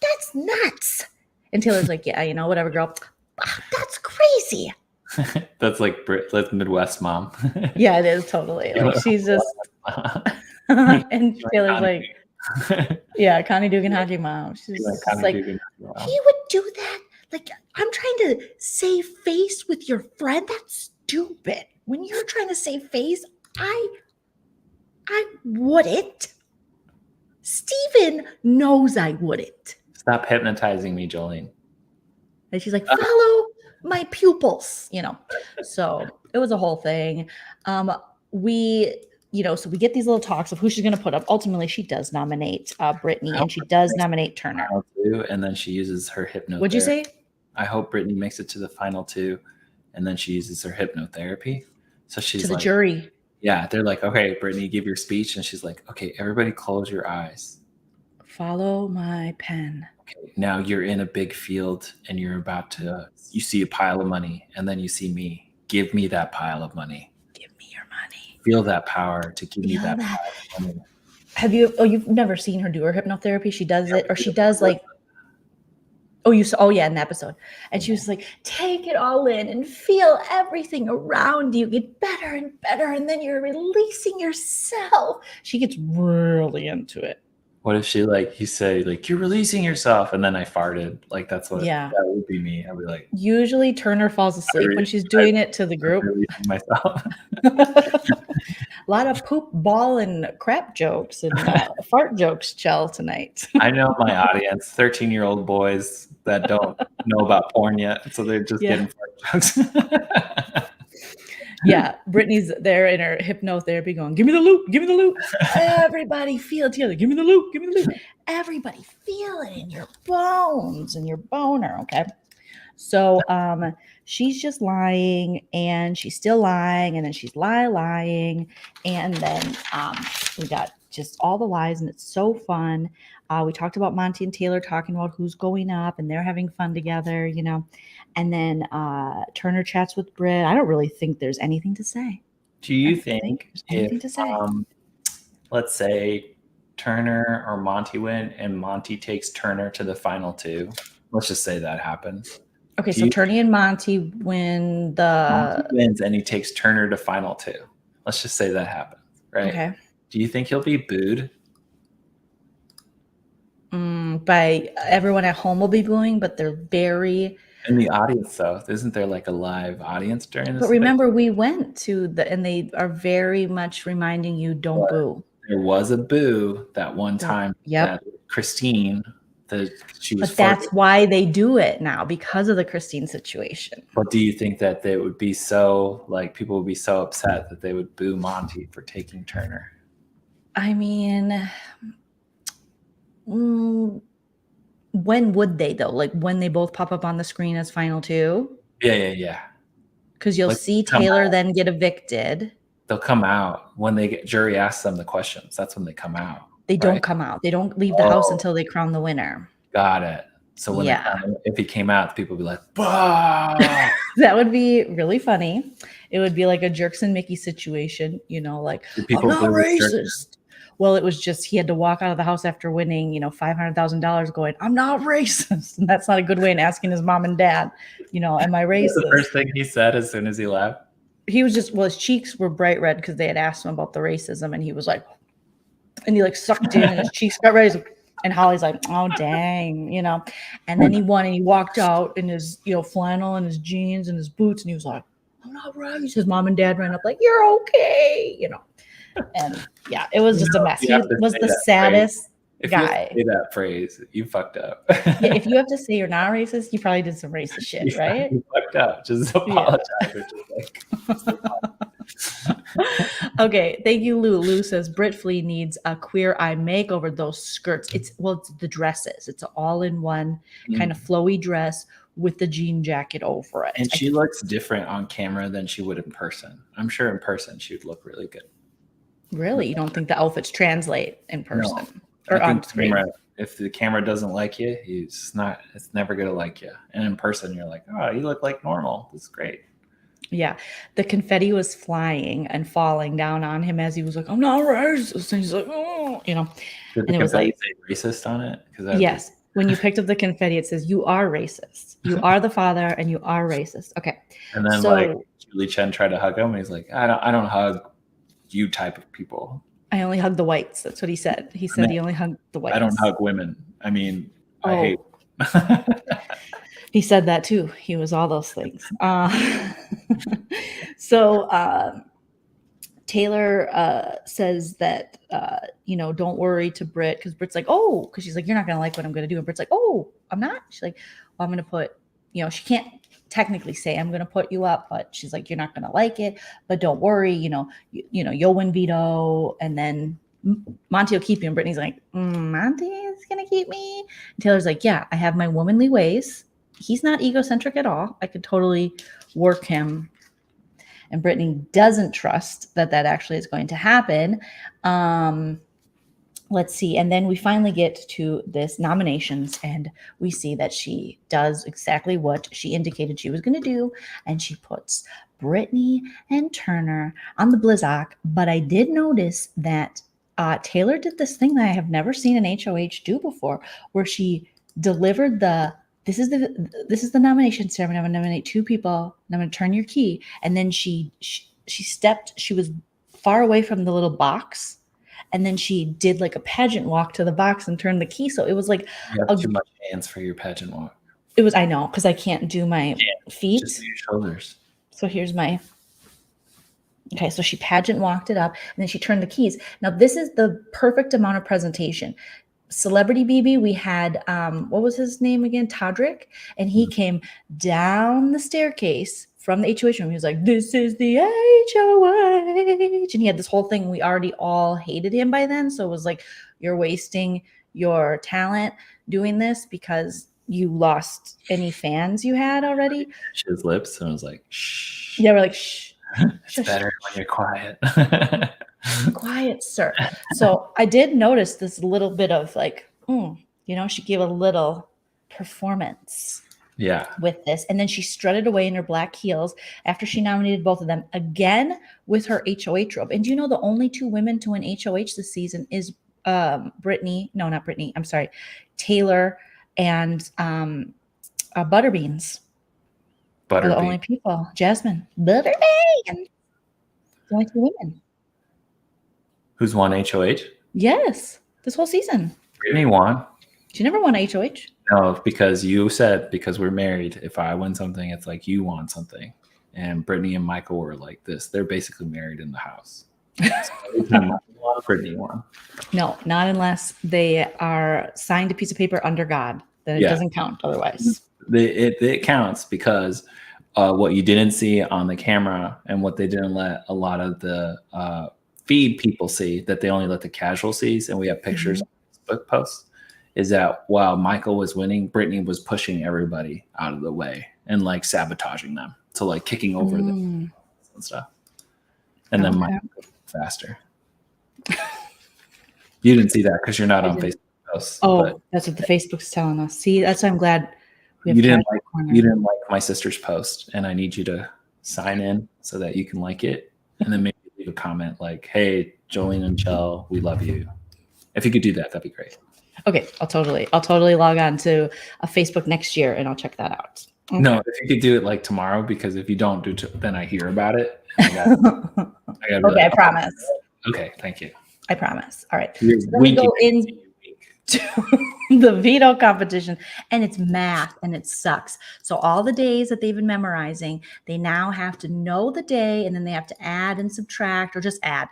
that's nuts. And Taylor's like, yeah, whatever, girl. That's crazy. That's like that's Midwest mom. Yeah, it is totally. Like she's just, and Taylor's like, yeah, Connie Dugan Haji mom. She's like, he would do that. Like, I'm trying to save face with your friend. That's stupid. When you're trying to save face, I wouldn't. Steven knows I wouldn't. Stop hypnotizing me, Joleen. And she's like, follow my pupils, So it was a whole thing. So we get these little talks of who she's going to put up. Ultimately, she does nominate Brittany, and she does nominate Turner. And then she uses her hypnotherapy. What'd you say? I hope Brittany makes it to the final two, and then she uses her hypnotherapy. So she's to the jury. Yeah, they're like, okay, Brittany, give your speech. And she's like, okay, everybody close your eyes. Follow my pen. Okay, now you're in a big field and you're about to, you see a pile of money and then you see me. Give me that pile of money. Give me your money. Feel that power to give me that pile of money. You've never seen her do her hypnotherapy? She does it, or she does like, in the episode. And she was like, take it all in and feel everything around you get better and better. And then you're releasing yourself. She gets really into it. What if she you say you're releasing yourself and then I farted? Like that would be me. I'd be like, usually Turner falls asleep when she's doing it to the group. Releasing myself. A lot of poop, ball, and crap jokes and fart jokes, Chell, tonight. I know my audience, 13-year-old boys that don't know about porn yet. So they're just getting fart jokes. Yeah, Brittany's there in her hypnotherapy going, give me the loop, give me the loop. Everybody feel it together. Give me the loop, give me the loop. Everybody feel it in your bones and your boner, okay? So she's just lying and she's still lying and then she's lying. And then we got just all the lies and it's so fun. We talked about Monty and Taylor talking about who's going up and they're having fun together, And then Turner chats with Britt. I don't really think there's anything to say. Do you think there's anything to say? let's say Turner or Monty win, and Monty takes Turner to the final two. Let's just say that happens. Okay, so Turney and Monty win the... Monty wins, and he takes Turner to final two. Let's just say that happens, right? Okay. Do you think he'll be booed? By everyone at home will be booing, but they're very... In the audience, though, isn't there like a live audience during this? But remember, we went to and they are very much reminding you, don't boo. There was a boo that one time. Yep. That Christine, she was. But that's why they do it now, because of the Christine situation. But do you think that they would be so, like, people would be so upset that they would boo Monty for taking Turner? I mean, when would they, though? Like, when they both pop up on the screen as final two? Yeah. Because you'll see Taylor then get evicted. They'll come out when jury asks them the questions. That's when they come out. They don't come out. They don't leave the house until they crown the winner. Got it. So when if he came out, people would be like, bah! That would be really funny. It would be like a Jerks and Mickey situation, like, I'm not racist. Well, it was just he had to walk out of the house after winning, $500,000 going, I'm not racist. And that's not a good way in asking his mom and dad, am I racist? The first thing he said as soon as he left. He was just, his cheeks were bright red because they had asked him about the racism. And he was like, and he like sucked in and his cheeks got red. And Holly's like, oh, dang, and then he won and he walked out in his, flannel and his jeans and his boots. And he was like, I'm not racist. His mom and dad ran up like, you're okay, And yeah, it was just a mess. He was the saddest guy. If you say that phrase, you fucked up. Yeah, if you have to say you're not racist, you probably did some racist shit, right? You fucked up. Just apologize. Okay, thank you, Lou. Lou says Brit Flea needs a Queer Eye makeover. Those skirts. It's the dresses. It's an all-in-one kind of flowy dress with the jean jacket over it. And she looks different on camera than she would in person. I'm sure in person she would look really good. Really? You don't think the outfits translate in person? No. Or on screen? If the camera doesn't like you, it's never going to like you. And in person, you're like, oh, you look like normal. This is great. Yeah. The confetti was flying and falling down on him as he was like, I'm not racist. And he's like, oh, Did the and it was like, say racist on it? Yes. When you picked up the confetti, it says, you are racist. You are the father and you are racist. Okay. And then Julie Chen tried to hug him. And he's like, I don't hug you type of people. I only hug the whites. That's what he said. He said he only hugged the whites. I don't hug women. I mean, I hate. He said that too. He was all those things. So Taylor says that, don't worry to Britt, because Britt's like, oh, because she's like, you're not going to like what I'm going to do. And Britt's like, oh, I'm not. She's like, well, I'm going to put, she can't technically say I'm going to put you up, but she's like, you're not going to like it, but don't worry, you'll win veto, and then Monty will keep you. And Brittany's like, Monty is going to keep me. And Taylor's like, yeah, I have my womanly ways. He's not egocentric at all. I could totally work him. And Brittany doesn't trust that actually is going to happen. Let's see. And then we finally get to this nominations, and we see that she does exactly what she indicated she was going to do. And she puts Brittany and Turner on the Blizzak. But I did notice that Taylor did this thing that I have never seen an HOH do before, where she delivered this is the nomination ceremony. I'm going to nominate two people, and I'm going to turn your key. And then she was far away from the little box. And then she did like a pageant walk to the box and turned the key. So it was like you have too much hands for your pageant walk. It was, I know, because I can't do my feet. Just do your shoulders. So here's okay, so she pageant walked it up, and then she turned the keys. Now this is the perfect amount of presentation. Celebrity BB, we had, what was his name again? Todrick. And he came down the staircase from the HOH room. He was like, this is the HOH. And he had this whole thing. We already all hated him by then. So it was like, you're wasting your talent doing this because you lost any fans you had already. His lips, and I was like, shh. Yeah, we're like, shh. It's better when you're quiet. Quiet, sir. So I did notice this little bit of like, she gave a little performance. Yeah. with this. And then she strutted away in her black heels after she nominated both of them again with her HOH robe. And do you know the only 2 women to win HOH this season is Brittany? No, not Brittany. I'm sorry. Taylor and Butterbeans are the only people. Jasmine. Butterbeans. The only 2 women. Who's won HOH? Yes. This whole season. Brittany won. She never won HOH. No, because you said, because we're married, if I win something, it's like you want something. And Brittany and Michael were like this. They're basically married in the house. So every time Michael won, Brittany won. No, not unless they are signed a piece of paper under God. Then it doesn't count otherwise. It counts because what you didn't see on the camera and what they didn't let a lot of the feed people see, that they only let the casual sees, and we have pictures on Facebook posts, is that while Michael was winning, Brittany was pushing everybody out of the way and like sabotaging them, to like kicking over them and stuff. And then Michael faster. You didn't see that because you're not on Facebook posts. Oh, that's what the Facebook's telling us. See, that's why I'm glad we have you didn't like my sister's post, and I need you to sign in so that you can like it, and then maybe leave a comment like, "Hey, Joleen and Chell, we love you." If you could do that, that'd be great. Okay, I'll totally log on to a Facebook next year and I'll check that out. Okay. No, if you could do it like tomorrow, because if you don't do it, then I hear about it. I gotta okay, I promise. Okay, thank you. I promise. All right. So then we go into the veto competition, and it's math and it sucks. So all the days that they've been memorizing, they now have to know the day, and then they have to add and subtract, or just add.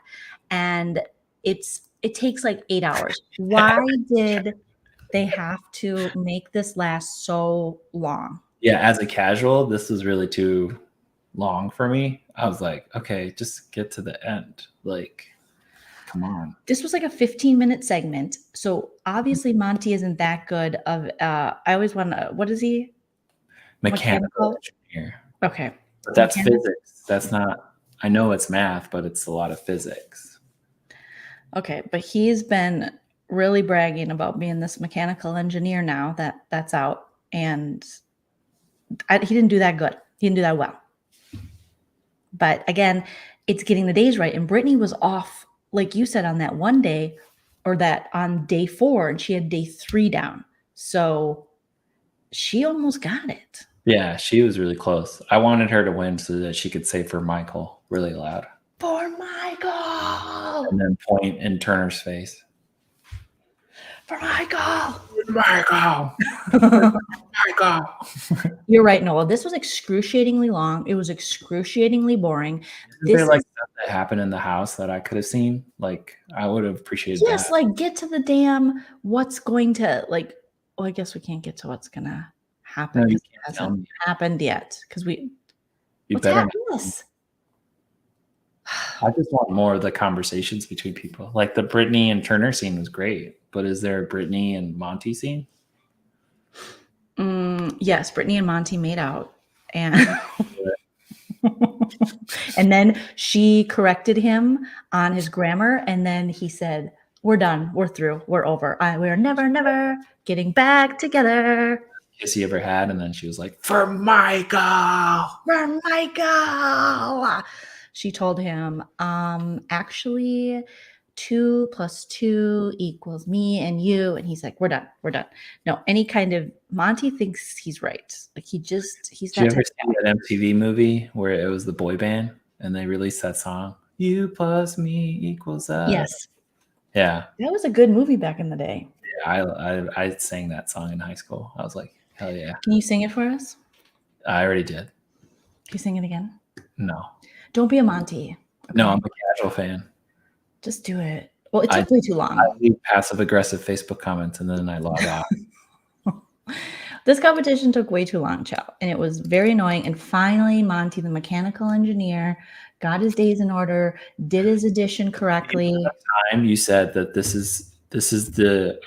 And it takes like 8 hours. Why did they have to make this last so long? Yeah, as a casual, this was really too long for me. I was like, okay, just get to the end. Like, come on. This was like a 15-minute segment. So obviously Monty isn't that good of I always want to, what is he? Mechanical engineer. Okay. But that's physics. That's not, I know it's math, but it's a lot of physics. Okay, but he's been really bragging about being this mechanical engineer now that that's out, and he didn't do that good. He didn't do that well. But again, it's getting the days right, and Brittany was off, like you said, on that one day, or that on day 4, and she had day 3 down. So she almost got it. Yeah, she was really close. I wanted her to win so that she could say for Michael really loud. For Michael! And then point in Turner's face. For Michael! Michael! Michael! You're right, Noah. This was excruciatingly long. It was excruciatingly boring. Is there like stuff that happened in the house that I could have seen? Like, I would have appreciated that. Yes, like get to the damn what's going to, like, well, I guess we can't get to what's going to happen. No, you it can't tell me. Happened yet, because You what's better happening? I just want more of the conversations between people. Like the Brittany and Turner scene was great, but is there a Brittany and Monty scene? Yes, Brittany and Monty made out, and and then she corrected him on his grammar, and then he said, "We're done. We're through. We're over. We're never getting back together." Kiss he ever had, and then she was like, "For Michael, for Michael." She told him, actually, 2 + 2 = me and you. And he's like, we're done. We're done. No, any kind of, Monty thinks he's right. Like he's Did that you ever see that MTV movie where it was the boy band and they released that song, "You + me = us"? Yes. Yeah. That was a good movie back in the day. Yeah, I sang that song in high school. I was like, hell yeah. Can you sing it for us? I already did. Can you sing it again? No. Don't be a Monty. Okay? No, I'm a casual fan. Just do it. Well, it took way too long. I leave passive-aggressive Facebook comments and then I log off. This competition took way too long, Chow, and it was very annoying. And finally, Monty, the mechanical engineer, got his days in order, did his addition correctly. At the time you said that this is the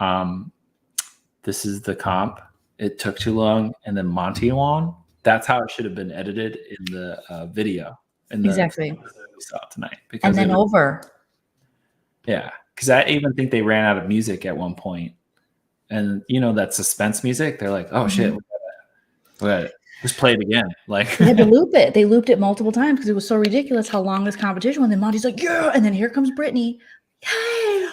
comp. It took too long, and then Monty won. That's how it should have been edited in the video. Exactly. We saw tonight. And then over. Yeah, because I even think they ran out of music at one point. And you know that suspense music? They're like, oh shit, we But just play it again. Like They had to loop it. They looped it multiple times because it was so ridiculous how long this competition was. And then Monty's like, yeah. And then here comes Brittany. Hey.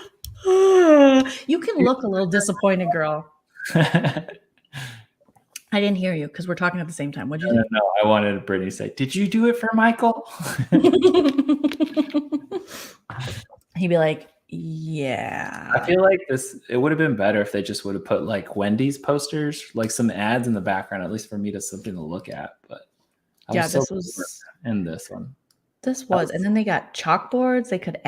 You can look a little disappointed, girl. I didn't hear you because we're talking at the same time. What'd you say? No, I wanted Brittany to say, did you do it for Michael? He'd be like, yeah. I feel like it would have been better if they just would have put like Wendy's posters, like some ads in the background, at least for me to something to look at. But this was in this one. And then they got chalkboards. They could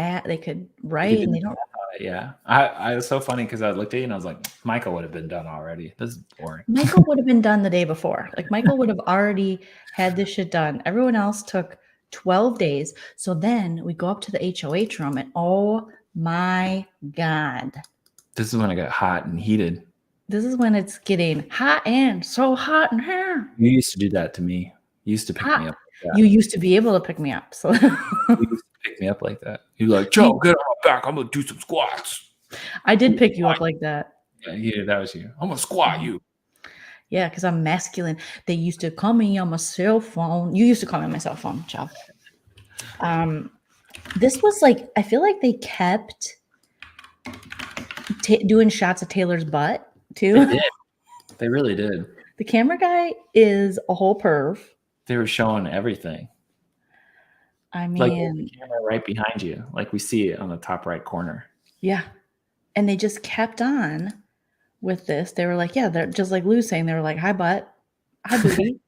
write, and they don't. Yeah, I was so funny because I looked at you and I was like, Michael would have been done already. This is boring. Michael would have been done the day before. Like Michael would have already had this shit done. Everyone else took 12 days. So then we go up to the HOH room, and oh my God. This is when it got hot and heated. This is when it's getting hot and so hot in here. You used to do that to me. You used to pick me up. Like you used to be able to pick me up. So you used to pick me up like that. You're like, Joe, get on my back. I'm going to do some squats. I did pick you up like that. Yeah, that was you. I'm going to squat you. Yeah, because I'm masculine. They used to call me on my cell phone. You used to call me on my cell phone, Joe. This was like, I feel like they kept doing shots of Taylor's butt too. They did. They really did. The camera guy is a whole perv. They were showing everything. I mean, like the camera right behind you, like we see it on the top right corner. Yeah, and they just kept on with this. They were like, yeah, they're just like Lou's saying. They were like, hi butt, hi booty.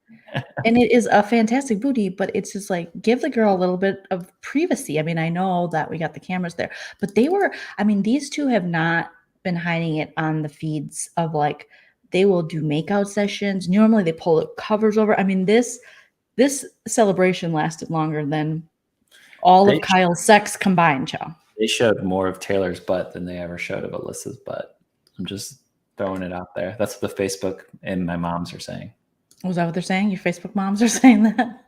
And it is a fantastic booty, but it's just like, give the girl a little bit of privacy. I mean, I know that we got the cameras there, but these two have not been hiding it on the feeds of like, they will do makeout sessions. Normally they pull the covers over. I mean, this celebration lasted longer than all of Kyle's sex combined, Chow. They showed more of Taylor's butt than they ever showed of Alyssa's butt. I'm just throwing it out there. That's what the Facebook and my moms are saying. Was that what they're saying? Your Facebook moms are saying that?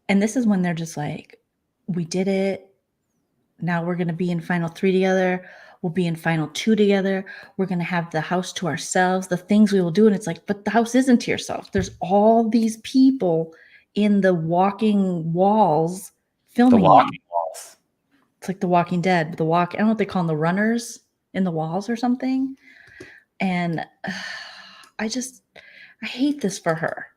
And this is when they're just like, we did it. Now we're going to be in final 3 together. We'll be in final 2 together. We're going to have the house to ourselves, the things we will do. And it's like, but the house isn't to yourself. There's all these people in the walking walls filming. The walking walls. It's like The Walking Dead. I don't know what they call them, the runners in the walls or something. And I hate this for her.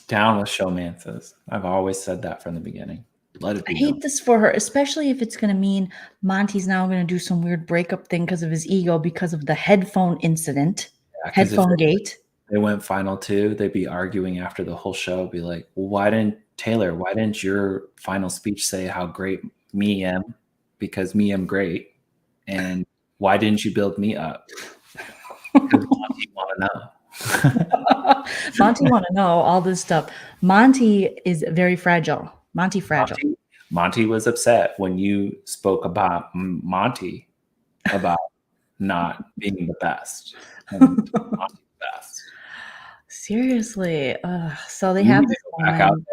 Down with showmances. I've always said that from the beginning. Let it be. I hate this for her, especially if it's going to mean Monty's now going to do some weird breakup thing because of his ego, because of the headphone incident, headphone gate. They went final 2. They'd be arguing after the whole show. Be like, well, why didn't your final speech say how great me am? Because me am great. And why didn't you build me up? Because Monty want to know. Monty want to know all this stuff. Monty is very fragile. Monty fragile. Monty was upset when you spoke about Monty about not being the best. And Monty's best. Seriously. So they have this back out there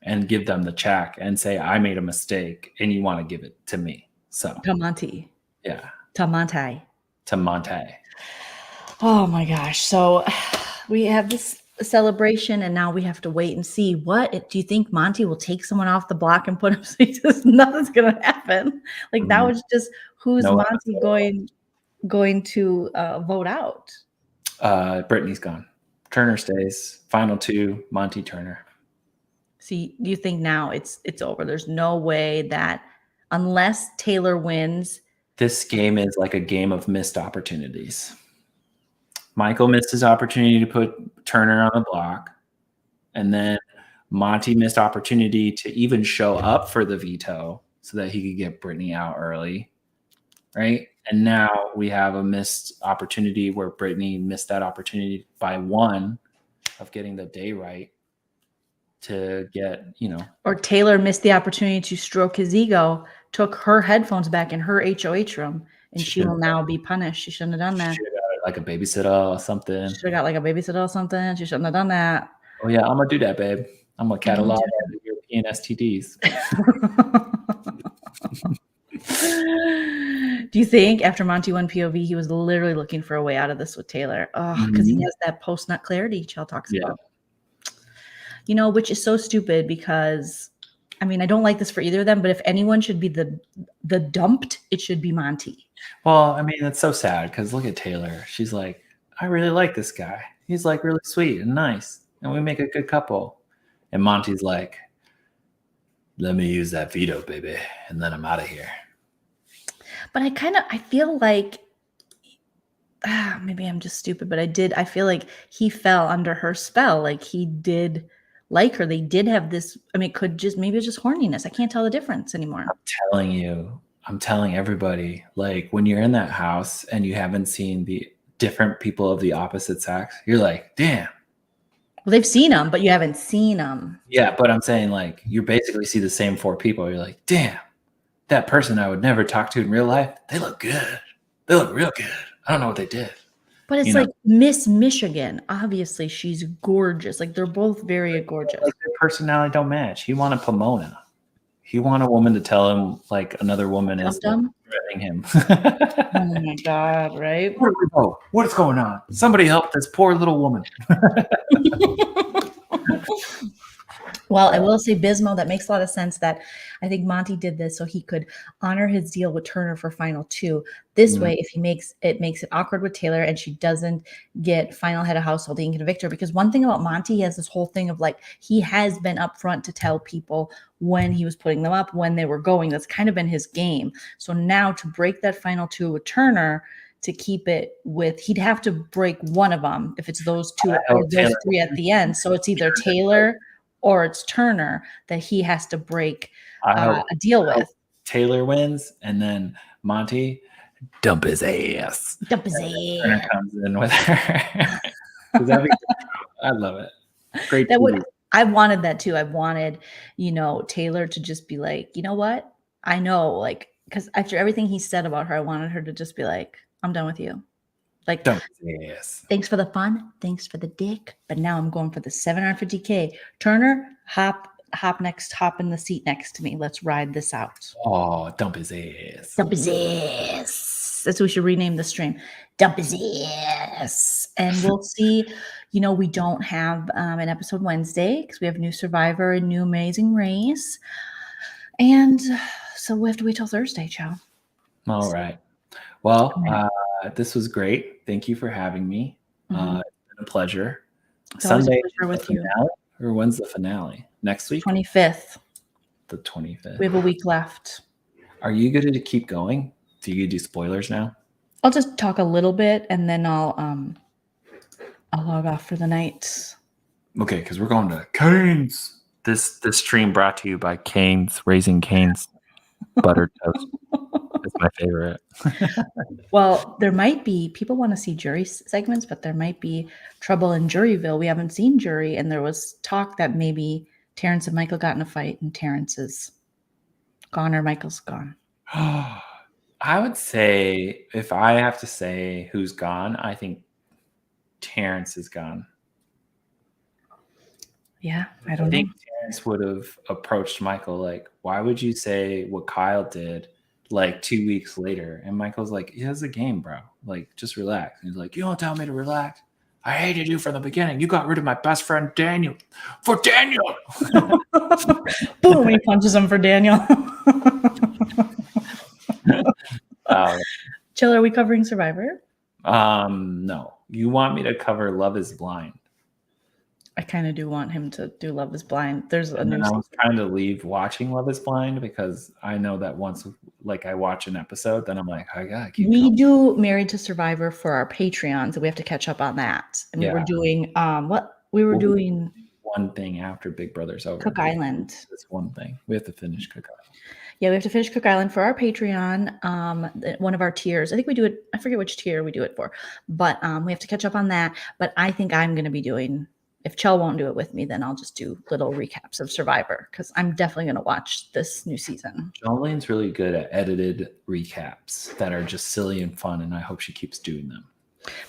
and give them the check and say, I made a mistake and you want to give it to me. So to Monty. Yeah. To Monty. To Monty. Oh my gosh. So we have this celebration and now we have to wait and see. Do you think Monty will take someone off the block and put him? Nothing's gonna happen. Like that was just who's Monty going to vote out? Brittany's gone. Turner stays. Final 2, Monty Turner. See, do you think now it's over? There's no way that unless Taylor wins. This game is like a game of missed opportunities. Michael missed his opportunity to put Turner on the block. And then Monty missed opportunity to even show up for the veto so that he could get Brittany out early. Right? And now we have a missed opportunity where Brittany missed that opportunity by 1 of getting the day right to get, Or Taylor missed the opportunity to stroke his ego, took her headphones back in her HOH room, and she will now be punished. She shouldn't have done that. Like a babysitter or something. Should have got like a babysitter or something. She shouldn't have done that. Oh yeah, I'm gonna do that, babe. I'm gonna catalog the European STDs. Do you think after Monty won POV, he was literally looking for a way out of this with Taylor? Oh, because he has that post-nut clarity Chell talks about. You know, which is so stupid because, I mean, I don't like this for either of them, but if anyone should be the dumped, it should be Monty. Well, I mean, it's so sad because look at Taylor. She's like, I really like this guy. He's like really sweet and nice, and we make a good couple. And Monty's like, let me use that veto, baby, and then I'm out of here. But I feel like, maybe I'm just stupid, but I feel like he fell under her spell. Like he did like her. They did have this, I mean, maybe it's just horniness. I can't tell the difference anymore. I'm telling everybody, like when you're in that house and you haven't seen the different people of the opposite sex, you're like, damn. Well, they've seen them, but you haven't seen them. Yeah, but I'm saying like you basically see the same 4 people. You're like, damn, that person I would never talk to in real life, they look good. They look real good. I don't know what they did. But it's like Miss Michigan. Obviously, she's gorgeous. Like they're both very gorgeous. Like their personality don't match. He wanted Pomona. He wanted a woman to tell him like another woman is threatening him. Oh my God, right? What is going on? Somebody help this poor little woman. Well, I will say Bismo, that makes a lot of sense that I think Monty did this so he could honor his deal with Turner for final 2. This way, if he makes it awkward with Taylor and she doesn't get final head of household, he can convict her. Because one thing about Monty, he has this whole thing of like, he has been upfront to tell people when he was putting them up, when they were going. That's kind of been his game. So now to break that final 2 with Turner, to keep it with, he'd have to break one of them if it's those 2 or those 3 at the end. So it's either Taylor or it's Turner that he has to break a deal with. Taylor wins, and then Monty dump his ass. Turner comes in with her. I love it. Great. I wanted that too. I wanted, Taylor to just be like, you know what? I know, like, because after everything he said about her, I wanted her to just be like, I'm done with you. Like, thanks for the fun, thanks for the dick, but now I'm going for the $750K. Turner, hop in the seat next to me. Let's ride this out. Oh, dump his ass. Dump his ass. That's what we should rename the stream. Dump his ass. And we'll see. We don't have an episode Wednesday because we have new Survivor and new Amazing Race. And so we have to wait till Thursday, Chow. All right. Well, this was great. Thank you for having me. It's been a pleasure. It's Sunday a pleasure with you. Or when's the finale? Next week? 25th. The 25th. We have a week left. Are you going to keep going? Do you do spoilers now? I'll just talk a little bit and then I'll log off for the night. Okay, because we're going to Cane's. This stream brought to you by Cane's, Raising Cane's buttered toast. It's my favorite. Well, there might be, people want to see jury segments, but there might be trouble in Juryville. We haven't seen jury, and there was talk that maybe Terrence and Michael got in a fight, and Terrence is gone or Michael's gone. I would say, if I have to say who's gone, I think Terrence is gone. Yeah, I don't think Terrence would have approached Michael like, why would you say what Kyle did like 2 weeks later? And Michael's like, yeah, it's a game, bro. Like, just relax. And he's like, you don't tell me to relax. I hated you from the beginning. You got rid of my best friend, Daniel. For Daniel. Boom, he punches him for Daniel. Chill, are we covering Survivor? No. You want me to cover Love is Blind? I kind of do want him to do Love is Blind. There's a new I was trying to leave watching Love is Blind because I know that once like I watch an episode, then I'm like, I gotta keep We going. do Married to Survivor for our Patreons, and we have to catch up on that. And we were doing doing one thing after Big Brother's over. Cook Island. That's one thing. We have to finish Cook Island. Yeah, we have to finish Cook Island for our Patreon. One of our tiers. I think we do it. I forget which tier we do it for, but we have to catch up on that. But I think I'm going to be doing. If Chell won't do it with me, then I'll just do little recaps of Survivor because I'm definitely going to watch this new season. Jolene's really good at edited recaps that are just silly and fun, and I hope she keeps doing them.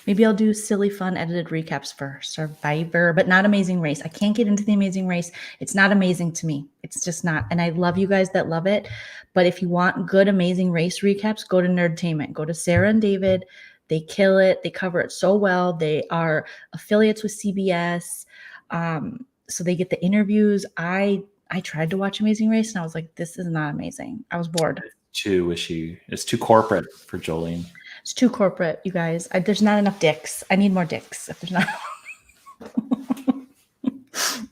Maybe I'll do silly, fun, edited recaps for Survivor, but not Amazing Race. I can't get into the Amazing Race. It's not amazing to me. It's just not. And I love you guys that love it. But if you want good Amazing Race recaps, go to Nerdtainment. Go to Sarah and David. They kill it. They cover it so well. They are affiliates with CBS. So they get the interviews. I tried to watch Amazing Race and I was like, this is not amazing. I was bored. Too wishy. It's too corporate for Joleen. It's too corporate, you guys. There's not enough dicks. I need more dicks. If there's not.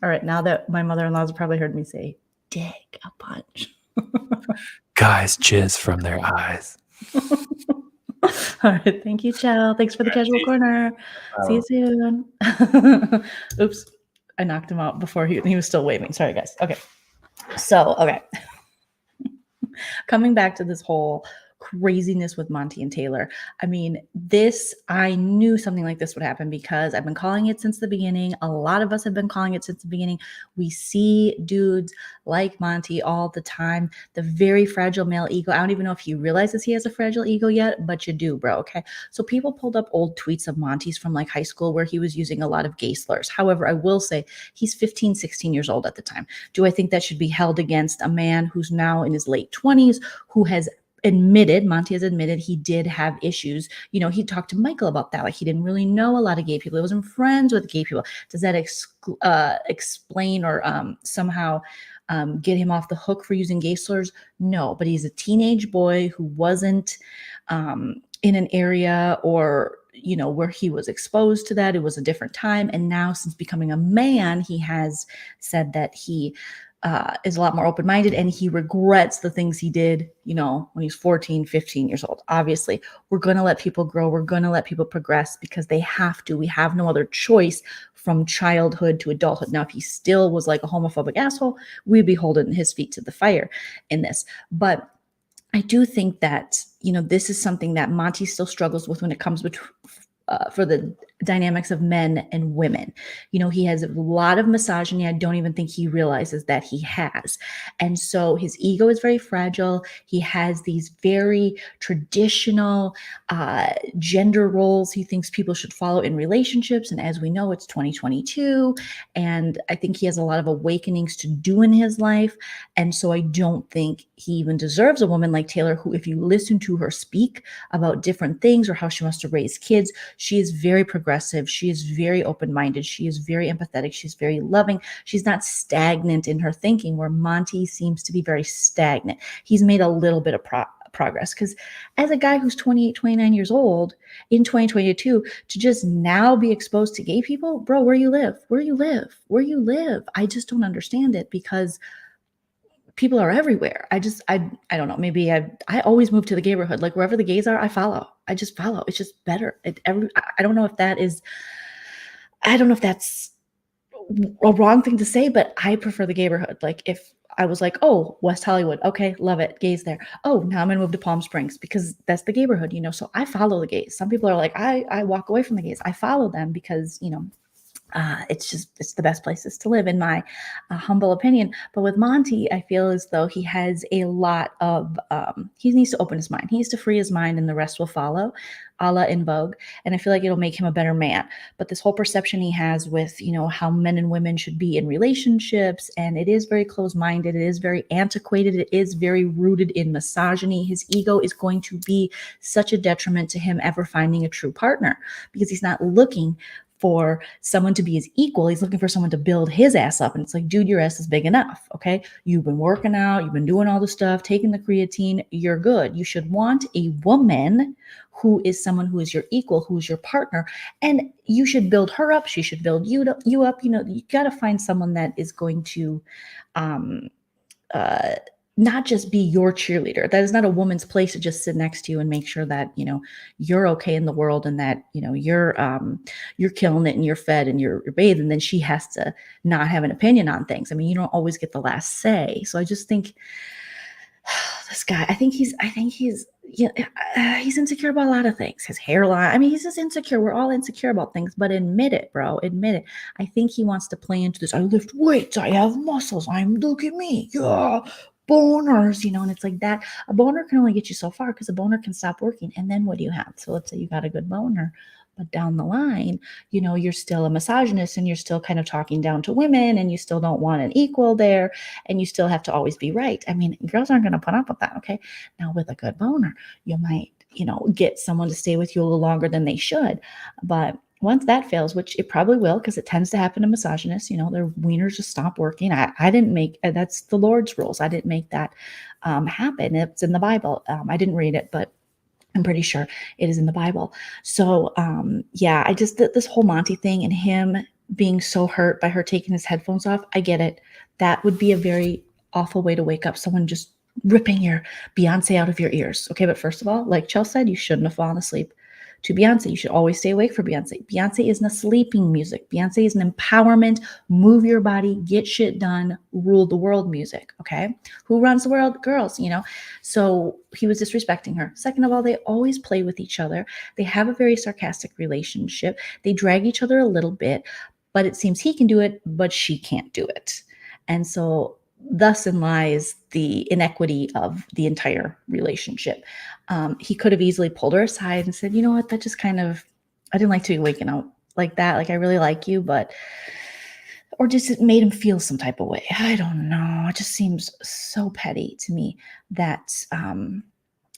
All right, now that my mother-in-law's probably heard me say dick a bunch. Guys jizz from their eyes. All right, thank you, Chell. Thanks for the casual corner. See you soon. Oops, I knocked him out before he was still waving. Sorry, guys. Okay, so coming back to this whole craziness with Monty and Taylor. I mean, I knew something like this would happen because I've been calling it since the beginning. A lot of us have been calling it since the beginning. We see dudes like Monty all the time. The very fragile male ego. I don't even know if he realizes he has a fragile ego yet, but you do, bro. Okay. So people pulled up old tweets of Monty's from like high school where he was using a lot of gay slurs. However, I will say he's 15, 16 years old at the time. Do I think that should be held against a man who's now in his late 20s, who has Monty has admitted he did have issues. You know, he talked to Michael about that. Like he didn't really know a lot of gay people. He wasn't friends with gay people. Does that explain or somehow get him off the hook for using gay slurs? No, but he's a teenage boy who wasn't in an area or where he was exposed to that. It was a different time. And now since becoming a man, he has said that he is a lot more open-minded and he regrets the things he did, when he's 14, 15 years old. Obviously, we're going to let people grow. We're going to let people progress because they have to. We have no other choice from childhood to adulthood. Now, if he still was like a homophobic asshole, we'd be holding his feet to the fire in this. But I do think that, this is something that Monty still struggles with when it comes for the dynamics of men and women. He has a lot of misogyny. I don't even think he realizes that he has. And so his ego is very fragile. He has these very traditional gender roles he thinks people should follow in relationships. And as we know, it's 2022. And I think he has a lot of awakenings to do in his life. And so I don't think he even deserves a woman like Taylor, who, if you listen to her speak about different things or how she wants to raise kids, she is very progressive. She is very open-minded. She is very empathetic. She's very loving. She's not stagnant in her thinking, where Monty seems to be very stagnant. He's made a little bit of progress because as a guy who's 28, 29 years old in 2022, to just now be exposed to gay people, bro, where you live, I just don't understand it because people are everywhere. I don't know. Maybe I always move to the neighborhood. Like wherever the gays are, I follow. I just follow. It's just better. I don't know if that's a wrong thing to say, but I prefer the neighborhood. Like if I was like, oh, West Hollywood, okay, love it, gays there. Oh, now I'm gonna move to Palm Springs because that's the neighborhood, So I follow the gays. Some people are like, I walk away from the gays. I follow them because it's the best places to live in my humble opinion. But with Monty, I feel as though he has a lot of, he needs to open his mind. He needs to free his mind and the rest will follow, a la In Vogue. And I feel like it'll make him a better man. But this whole perception he has with, how men and women should be in relationships, and it is very closed-minded. It is very antiquated. It is very rooted in misogyny. His ego is going to be such a detriment to him ever finding a true partner because he's not looking for someone to be his equal. He's looking for someone to build his ass up. And it's like, dude, your ass is big enough. Okay. You've been working out. You've been doing all the stuff, taking the creatine. You're good. You should want a woman who is someone who is your equal, who is your partner. And you should build her up. She should build you up. You got to find someone that is going to, not just be your cheerleader. That is not a woman's place to just sit next to you and make sure that, you're okay in the world and that, you're killing it and you're fed and you're bathed. And then she has to not have an opinion on things. I mean, you don't always get the last say. So I just think this guy, I think he's insecure about a lot of things. His hairline. I mean, he's just insecure. We're all insecure about things, but admit it, bro. Admit it. I think he wants to play into this. I lift weights. I have muscles. Look at me. Yeah. Boners, and it's like that. A boner can only get you so far because a boner can stop working. And then what do you have? So let's say you got a good boner. But down the line, you're still a misogynist and you're still kind of talking down to women and you still don't want an equal there and you still have to always be right. I mean, girls aren't going to put up with that. Okay. Now with a good boner, you might, get someone to stay with you a little longer than they should. But once that fails, which it probably will, because it tends to happen to misogynists, their wieners just stop working. I didn't make, that's the Lord's rules. I didn't make that happen. It's in the Bible. I didn't read it, but I'm pretty sure it is in the Bible. So, yeah, I just, this whole Monty thing and him being so hurt by her taking his headphones off, I get it. That would be a very awful way to wake up, someone just ripping your Beyonce out of your ears. Okay, but first of all, like Chell said, you shouldn't have fallen asleep to Beyonce. You should always stay awake for Beyonce. Beyonce isn't a sleeping music. Beyonce is an empowerment, move your body, get shit done, rule the world music. Okay. Who runs the world? Girls, So he was disrespecting her. Second of all, they always play with each other. They have a very sarcastic relationship. They drag each other a little bit, but it seems he can do it, but she can't do it. And so thus in lies the inequity of the entire relationship. He could have easily pulled her aside and said, you know what, that just kind of, I didn't like to be waking up like that. Like, I really like you, but, or just it made him feel some type of way. I don't know. It just seems so petty to me that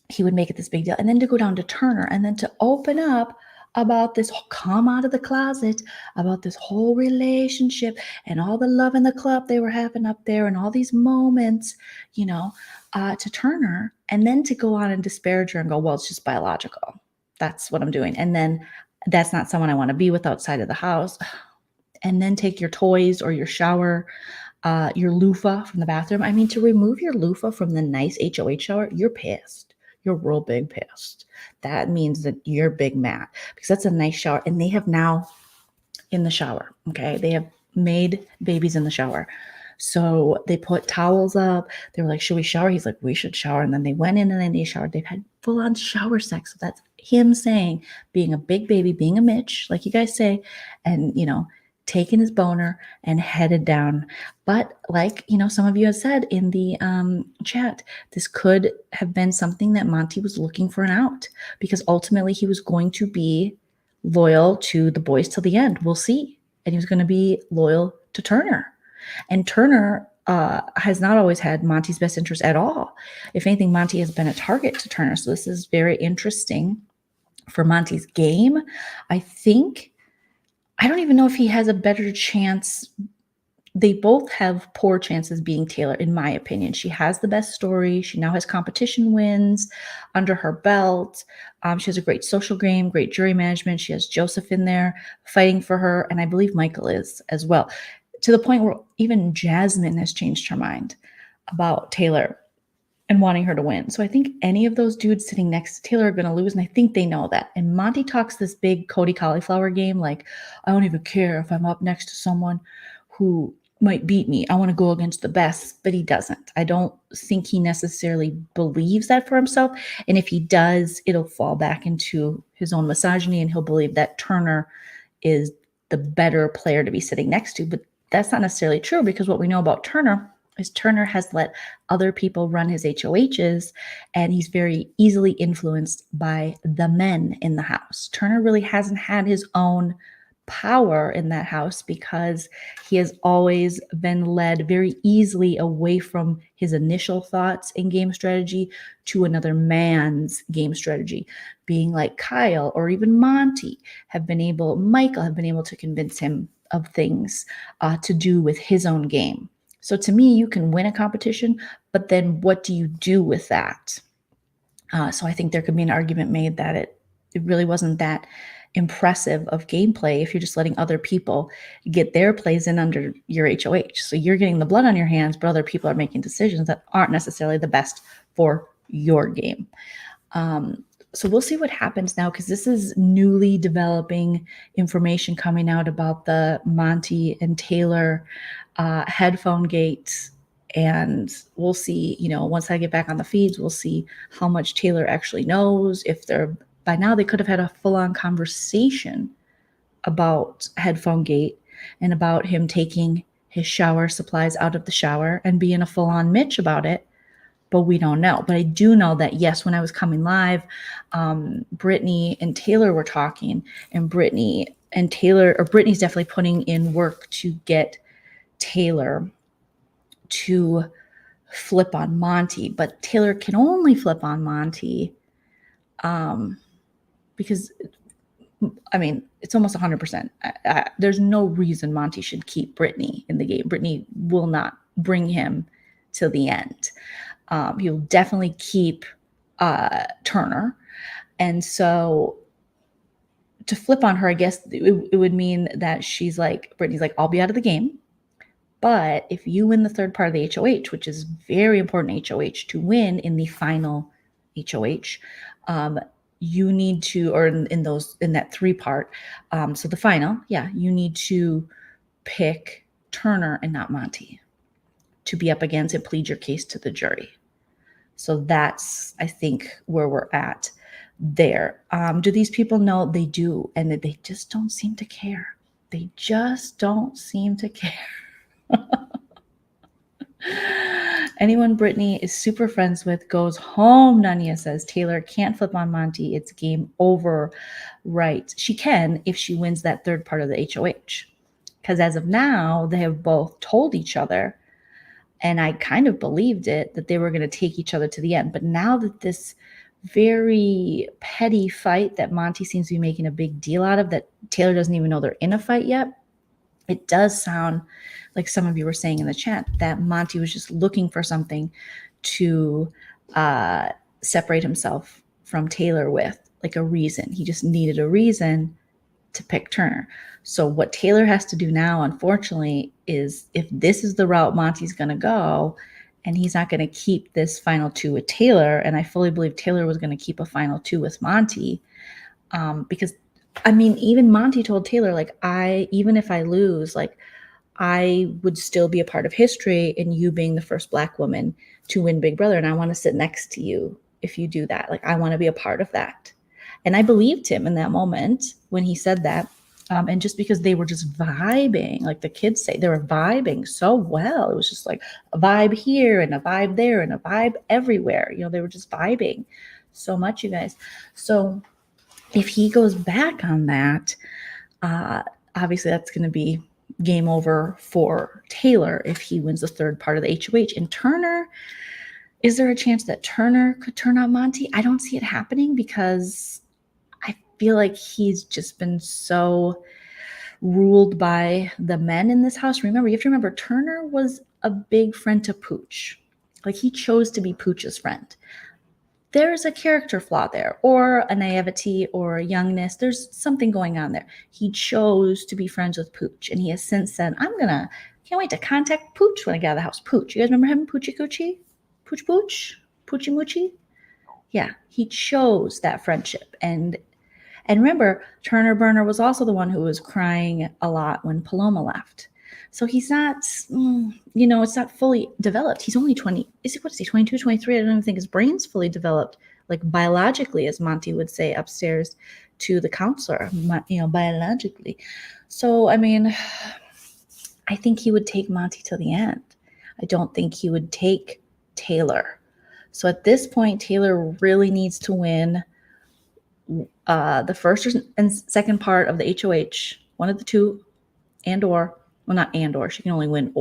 he would make it this big deal. And then to go down to Turner and then to open up about this, come out of the closet, about this whole relationship and all the love in the club they were having up there and all these moments, to Turner, and then to go on and disparage her and go, well, it's just biological. That's what I'm doing. And then that's not someone I want to be with outside of the house. And then take your toys or your shower, your loofah from the bathroom. I mean, to remove your loofah from the nice HOH shower, you're pissed. You're real big pissed. That means that you're big mad because that's a nice shower. And they have now in the shower, okay? They have made babies in the shower. So they put towels up. They were like, should we shower? He's like, we should shower. And then they went in and then they showered. They've had full on shower sex. So that's him saying, being a big baby, being a Mitch, like you guys say, and, taking his boner and headed down. But like, some of you have said in the chat, this could have been something that Monty was looking for an out because ultimately he was going to be loyal to the boys till the end. We'll see. And he was going to be loyal to Turner. And Turner has not always had Monty's best interest at all. If anything, Monty has been a target to Turner. So this is very interesting for Monty's game. I don't even know if he has a better chance. They both have poor chances being Taylor, in my opinion. She has the best story. She now has competition wins under her belt. She has a great social game, great jury management. She has Joseph in there fighting for her. And I believe Michael is as well, to the point where even Jasmine has changed her mind about Taylor and wanting her to win. So I think any of those dudes sitting next to Taylor are going to lose, and I think they know that. And Monty talks this big Cody Cauliflower game, like, I don't even care if I'm up next to someone who might beat me. I want to go against the best, but he doesn't. I don't think he necessarily believes that for himself. And if he does, it'll fall back into his own misogyny, and he'll believe that Turner is the better player to be sitting next to. But that's not necessarily true, because what we know about Turner is Turner has let other people run his HOHs, and he's very easily influenced by the men in the house. Turner really hasn't had his own power in that house because he has always been led very easily away from his initial thoughts in game strategy to another man's game strategy, being like Kyle or even Monty Michael have been able to convince him of things to do with his own game. So to me, you can win a competition, but then what do you do with that? So I think there could be an argument made that it really wasn't that impressive of gameplay if you're just letting other people get their plays in under your HOH. So you're getting the blood on your hands, but other people are making decisions that aren't necessarily the best for your game. So we'll see what happens now, because this is newly developing information coming out about the Monty and Taylor headphone gate. And we'll see, once I get back on the feeds, we'll see how much Taylor actually knows. If by now they could have had a full-on conversation about headphone gate and about him taking his shower supplies out of the shower and being a full-on Mitch about it. but we don't know. But I do know that, yes, when I was coming live, Brittany and Taylor were talking, and Brittany's definitely putting in work to get Taylor to flip on Monty, but Taylor can only flip on Monty because, I mean, it's almost 100%. There's no reason Monty should keep Brittany in the game. Brittany will not bring him till the end. He'll definitely keep Turner. And so to flip on her, I guess it would mean that Brittany's like, I'll be out of the game. But if you win the third part of the HOH, which is very important HOH to win in the final HOH, you need to, or in that 3-part, so the final, you need to pick Turner and not Monty to be up against and plead your case to the jury. So that's, I think, where we're at there. Do these people know? They do, and they just don't seem to care. They just don't seem to care. Anyone Brittany is super friends with goes home, Nania says. Taylor can't flip on Monty. It's game over. Right. She can if she wins that third part of the HOH. Because as of now, they have both told each other, and I kind of believed it, that they were going to take each other to the end. But now that this very petty fight that Monty seems to be making a big deal out of, that Taylor doesn't even know they're in a fight yet, it does sound like some of you were saying in the chat that Monty was just looking for something to separate himself from Taylor with, like a reason. He just needed a reason to pick Turner. So what Taylor has to do now, unfortunately, is if this is the route Monty's going to go, and he's not going to keep this final 2 with Taylor, and I fully believe Taylor was going to keep a final 2 with Monty, because, I mean, even Monty told Taylor, like, even if I lose, like, I would still be a part of history in you being the first Black woman to win Big Brother. And I want to sit next to you if you do that. Like, I want to be a part of that. And I believed him in that moment when he said that. And just because they were just vibing, like the kids say, they were vibing so well. It was just like a vibe here and a vibe there and a vibe everywhere. You know, they were just vibing so much, you guys. So if he goes back on that, obviously that's going to be game over for Taylor if he wins the third part of the HOH. And Turner, is there a chance that Turner could turn on Monty? I don't see it happening because I feel like he's just been so ruled by the men in this house. Remember, you have to remember, Turner was a big friend to Pooch. Like, he chose to be Pooch's friend. There's a character flaw there, or a naivety, or a youngness. There's something going on there. He chose to be friends with Pooch, and he has since said, can't wait to contact Pooch when I get out of the house. Pooch. You guys remember him? Poochie Coochie? Pooch Pooch? Poochie Moochie? Yeah, he chose that friendship. And remember, Turner Burner was also the one who was crying a lot when Paloma left. So he's not, it's not fully developed. He's only 20. What is he, 22, 23? I don't even think his brain's fully developed, like biologically, as Monty would say upstairs to the counselor, biologically. So, I mean, I think he would take Monty to the end. I don't think he would take Taylor. So at this point, Taylor really needs to win the first and second part of the HOH, one of the two, she can only win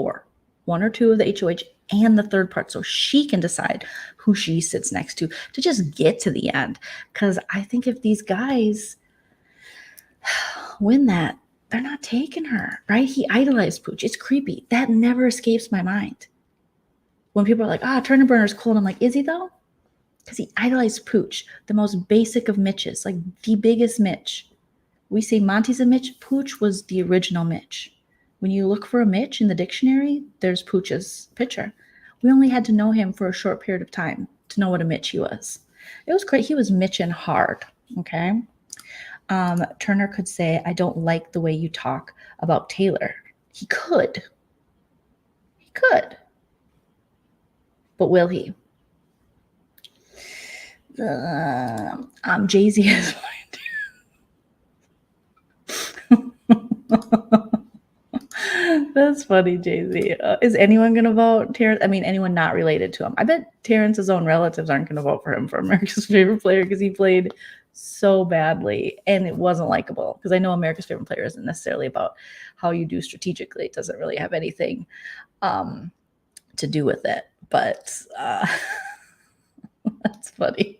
one or two of the HOH and the third part, so she can decide who she sits next to just get to the end. Because I think if these guys win that, they're not taking her, right? He idolized Pooch. It's creepy. That never escapes my mind. When people are like, Turner Burner's cool, and I'm like, is he though? Because he idolized Pooch, the most basic of Mitches, like the biggest Mitch. We say Monty's a Mitch. Pooch was the original Mitch. When you look for a Mitch in the dictionary, there's Pooch's picture. We only had to know him for a short period of time to know what a Mitch he was. It was great. He was Mitchin' hard, okay? Turner could say, I don't like the way you talk about Taylor. He could. But will he? Jay-Z is That's funny, Jay-Z. Is anyone going to vote Terrence? I mean, anyone not related to him. I bet Terrence's own relatives aren't going to vote for him for America's Favorite Player because he played so badly and it wasn't likable. Because I know America's Favorite Player isn't necessarily about how you do strategically. It doesn't really have anything to do with it. But that's funny.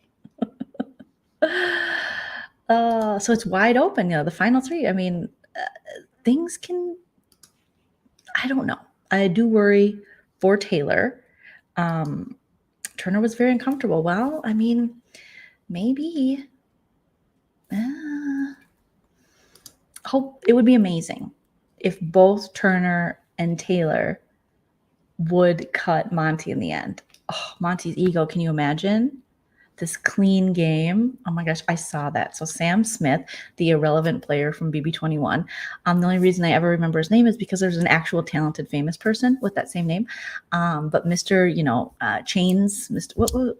So it's wide open, the final three. I mean, things can, I don't know. I do worry for Taylor. Turner was very uncomfortable. Well, I mean, maybe. Hope it would be amazing if both Turner and Taylor would cut Monty in the end. Oh, Monty's ego. Can you imagine? This clean game. Oh my gosh, I saw that. So Sam Smith, the irrelevant player from BB24. The only reason I ever remember his name is because there's an actual talented famous person with that same name. But Mr. Chains, Mr.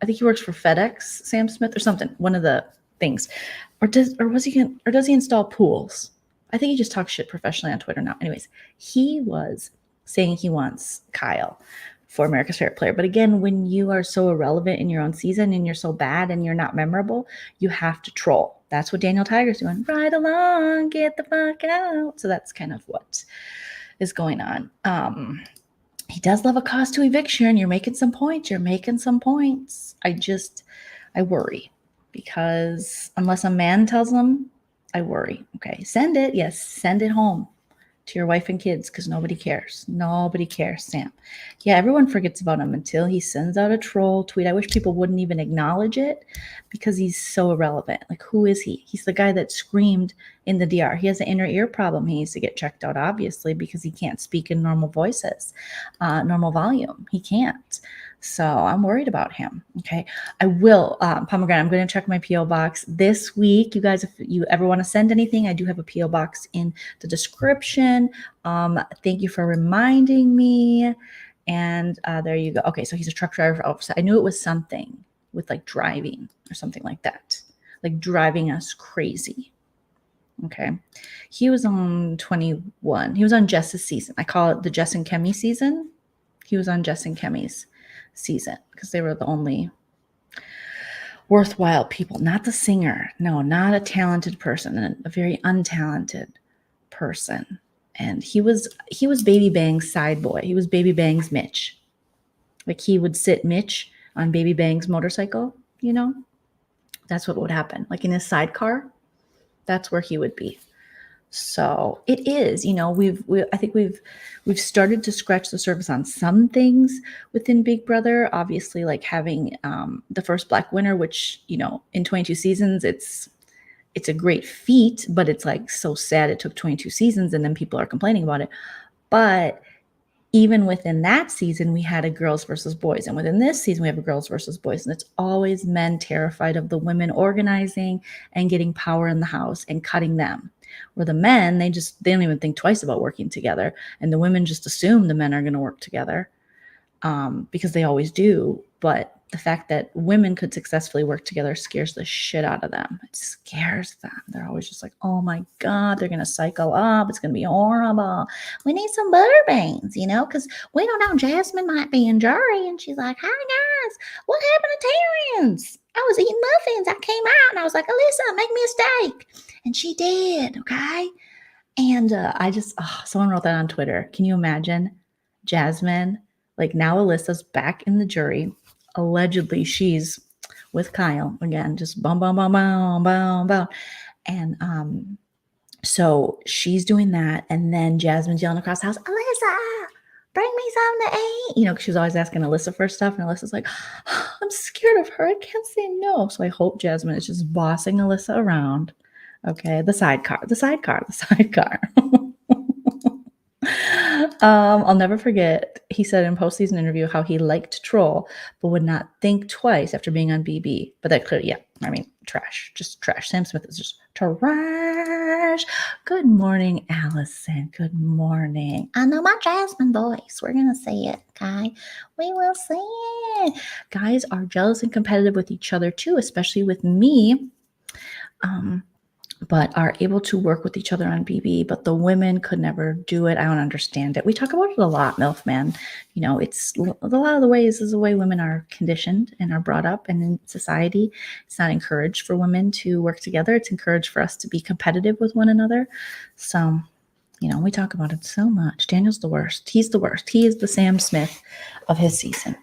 I think he works for FedEx, Sam Smith or something. One of the things. Does he install pools? I think he just talks shit professionally on Twitter now. Anyways, he was saying he wants Kyle for America's Favorite Player. But again, when you are so irrelevant in your own season and you're so bad and you're not memorable, you have to troll. That's what Daniel Tiger's doing. Right along, get the fuck out. So that's kind of what is going on. He does love a cause to eviction. You're making some points. I worry because unless a man tells them, I worry. Okay, send it. Yes, send it home to your wife and kids because nobody cares. Nobody cares, Sam. Yeah, everyone forgets about him until he sends out a troll tweet. I wish people wouldn't even acknowledge it because he's so irrelevant. Like, who is he? He's the guy that screamed in the DR. He has an inner ear problem. He needs to get checked out, obviously, because he can't speak in normal voices, normal volume. He can't. So I'm worried about him. Okay. I will, Pomegranate, I'm going to check my P.O. box this week. You guys, if you ever want to send anything, I do have a P.O. box in the description. Thank you for reminding me. And there you go. Okay. So he's a truck driver. Oh, so I knew it was something with like driving or something like that, like driving us crazy. Okay. He was on 21. He was on Jess's season. I call it the Jess and Kemi season. He was on Jess and Kemi's season because they were the only worthwhile people, not the singer. No, not a talented person, a very untalented person. And he was Baby Bang's side boy. He was Baby Bang's Mitch. Like he would sit Mitch on Baby Bang's motorcycle, That's what would happen. Like in his sidecar, that's where he would be. So it is, I think we've started to scratch the surface on some things within Big Brother. Obviously, like having the first Black winner, which in 22 seasons, it's a great feat, but it's like so sad it took 22 seasons, and then people are complaining about it. But even within that season, we had a girls versus boys, and within this season, we have a girls versus boys, and it's always men terrified of the women organizing and getting power in the house and cutting them. Where the men, they don't even think twice about working together. And the women just assume the men are going to work together because they always do. But the fact that women could successfully work together scares the shit out of them. It scares them. They're always just like, oh my God, they're going to cycle up. It's going to be horrible. We need some butter beans, because we don't know. Jasmine might be in jury. And she's like, hi guys, what happened to Terrence? I was eating muffins. I came out and I was like, Alyssa, make me a steak. And she did. Okay. And someone wrote that on Twitter. Can you imagine Jasmine? Like now Alyssa's back in the jury. Allegedly she's with Kyle again, just boom, boom, boom, boom, boom, boom. And so she's doing that. And then Jasmine's yelling across the house, Alyssa, bring me something to eat. Because she was always asking Alyssa for stuff. And Alyssa's like, I'm scared of her. I can't say no. So I hope Jasmine is just bossing Alyssa around. Okay. The sidecar. I'll never forget, he said in post-season interview how he liked to troll, but would not think twice after being on BB. But that clearly, trash, just trash. Sam Smith is just trash. Good morning, Allison. Good morning. I know my Jasmine voice. We're going to say it, okay? We will say it. Guys are jealous and competitive with each other too, especially with me. but are able to work with each other on BB, but the women could never do it. I don't understand it. We talk about it a lot, MILF man. You know, it's a lot of the ways is the way women are conditioned and are brought up, and in society, it's not encouraged for women to work together. It's encouraged for us to be competitive with one another. So, you know, we talk about it so much. Daniel's the worst. He's the worst. He is the Sam Smith of his season.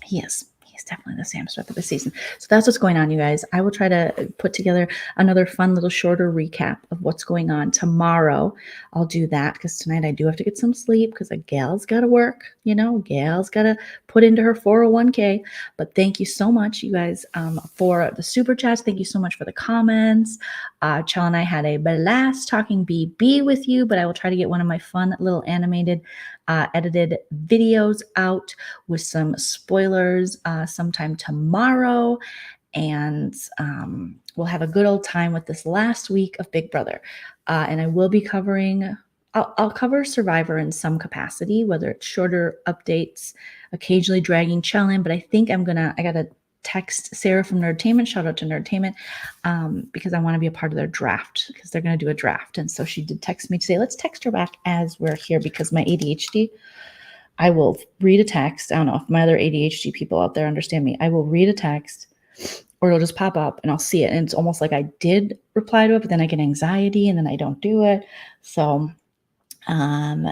He is. He's definitely the Sam Smith of the season. So that's what's going on, you guys. I will try to put together another fun little shorter recap of what's going on tomorrow. I'll do that because tonight I do have to get some sleep because a gal's got to work. You know, gal's got to put into her 401k. But thank you so much, you guys, for the super chats. Thank you so much for the comments. Chell and I had a blast talking BB with you, but I will try to get one of my fun little animated edited videos out with some spoilers sometime tomorrow. And we'll have a good old time with this last week of Big Brother. And I will be covering, I'll cover Survivor in some capacity, whether it's shorter updates, occasionally dragging Chell in, but I think I got to text Sarah from Nerdtainment, shout out to Nerdtainment, because I want to be a part of their draft because they're going to do a draft. And so she did text me to say, let's text her back as we're here because my ADHD, I will read a text. I don't know if my other ADHD people out there understand me. I will read a text or it'll just pop up and I'll see it. And it's almost like I did reply to it, but then I get anxiety and then I don't do it. So I'm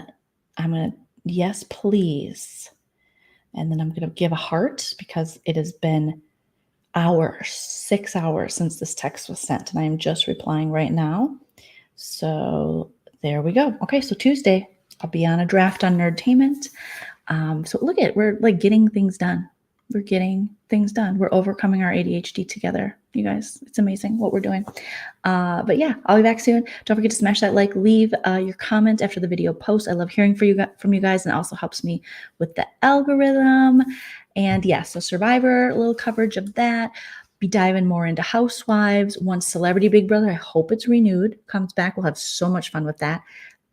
going to, yes, please. And then I'm going to give a heart because it has been hours, 6 hours since this text was sent. And I'm just replying right now. So there we go. Okay, so Tuesday, I'll be on a draft on Nerdtainment. So look at, we're like getting things done. We're getting things done. We're overcoming our ADHD together. You guys, it's amazing what we're doing. But yeah, I'll be back soon. Don't forget to smash that like, leave your comment after the video post. I love hearing from you guys, and it also helps me with the algorithm. And yeah, so Survivor, a little coverage of that. Be diving more into Housewives. Once Celebrity Big Brother, I hope it's renewed, comes back. We'll have so much fun with that.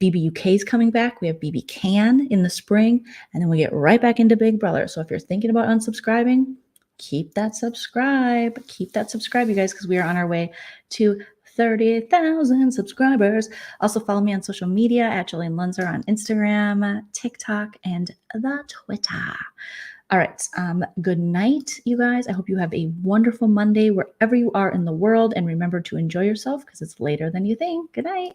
BB UK is coming back. We have BB Can in the spring, and then we get right back into Big Brother. So if you're thinking about unsubscribing, keep that subscribe, you guys, because we are on our way to 30,000 subscribers. Also follow me on social media at Joleen Lunzer on Instagram, TikTok, and the Twitter. All right. Good night, you guys. I hope you have a wonderful Monday wherever you are in the world, and remember to enjoy yourself because it's later than you think. Good night.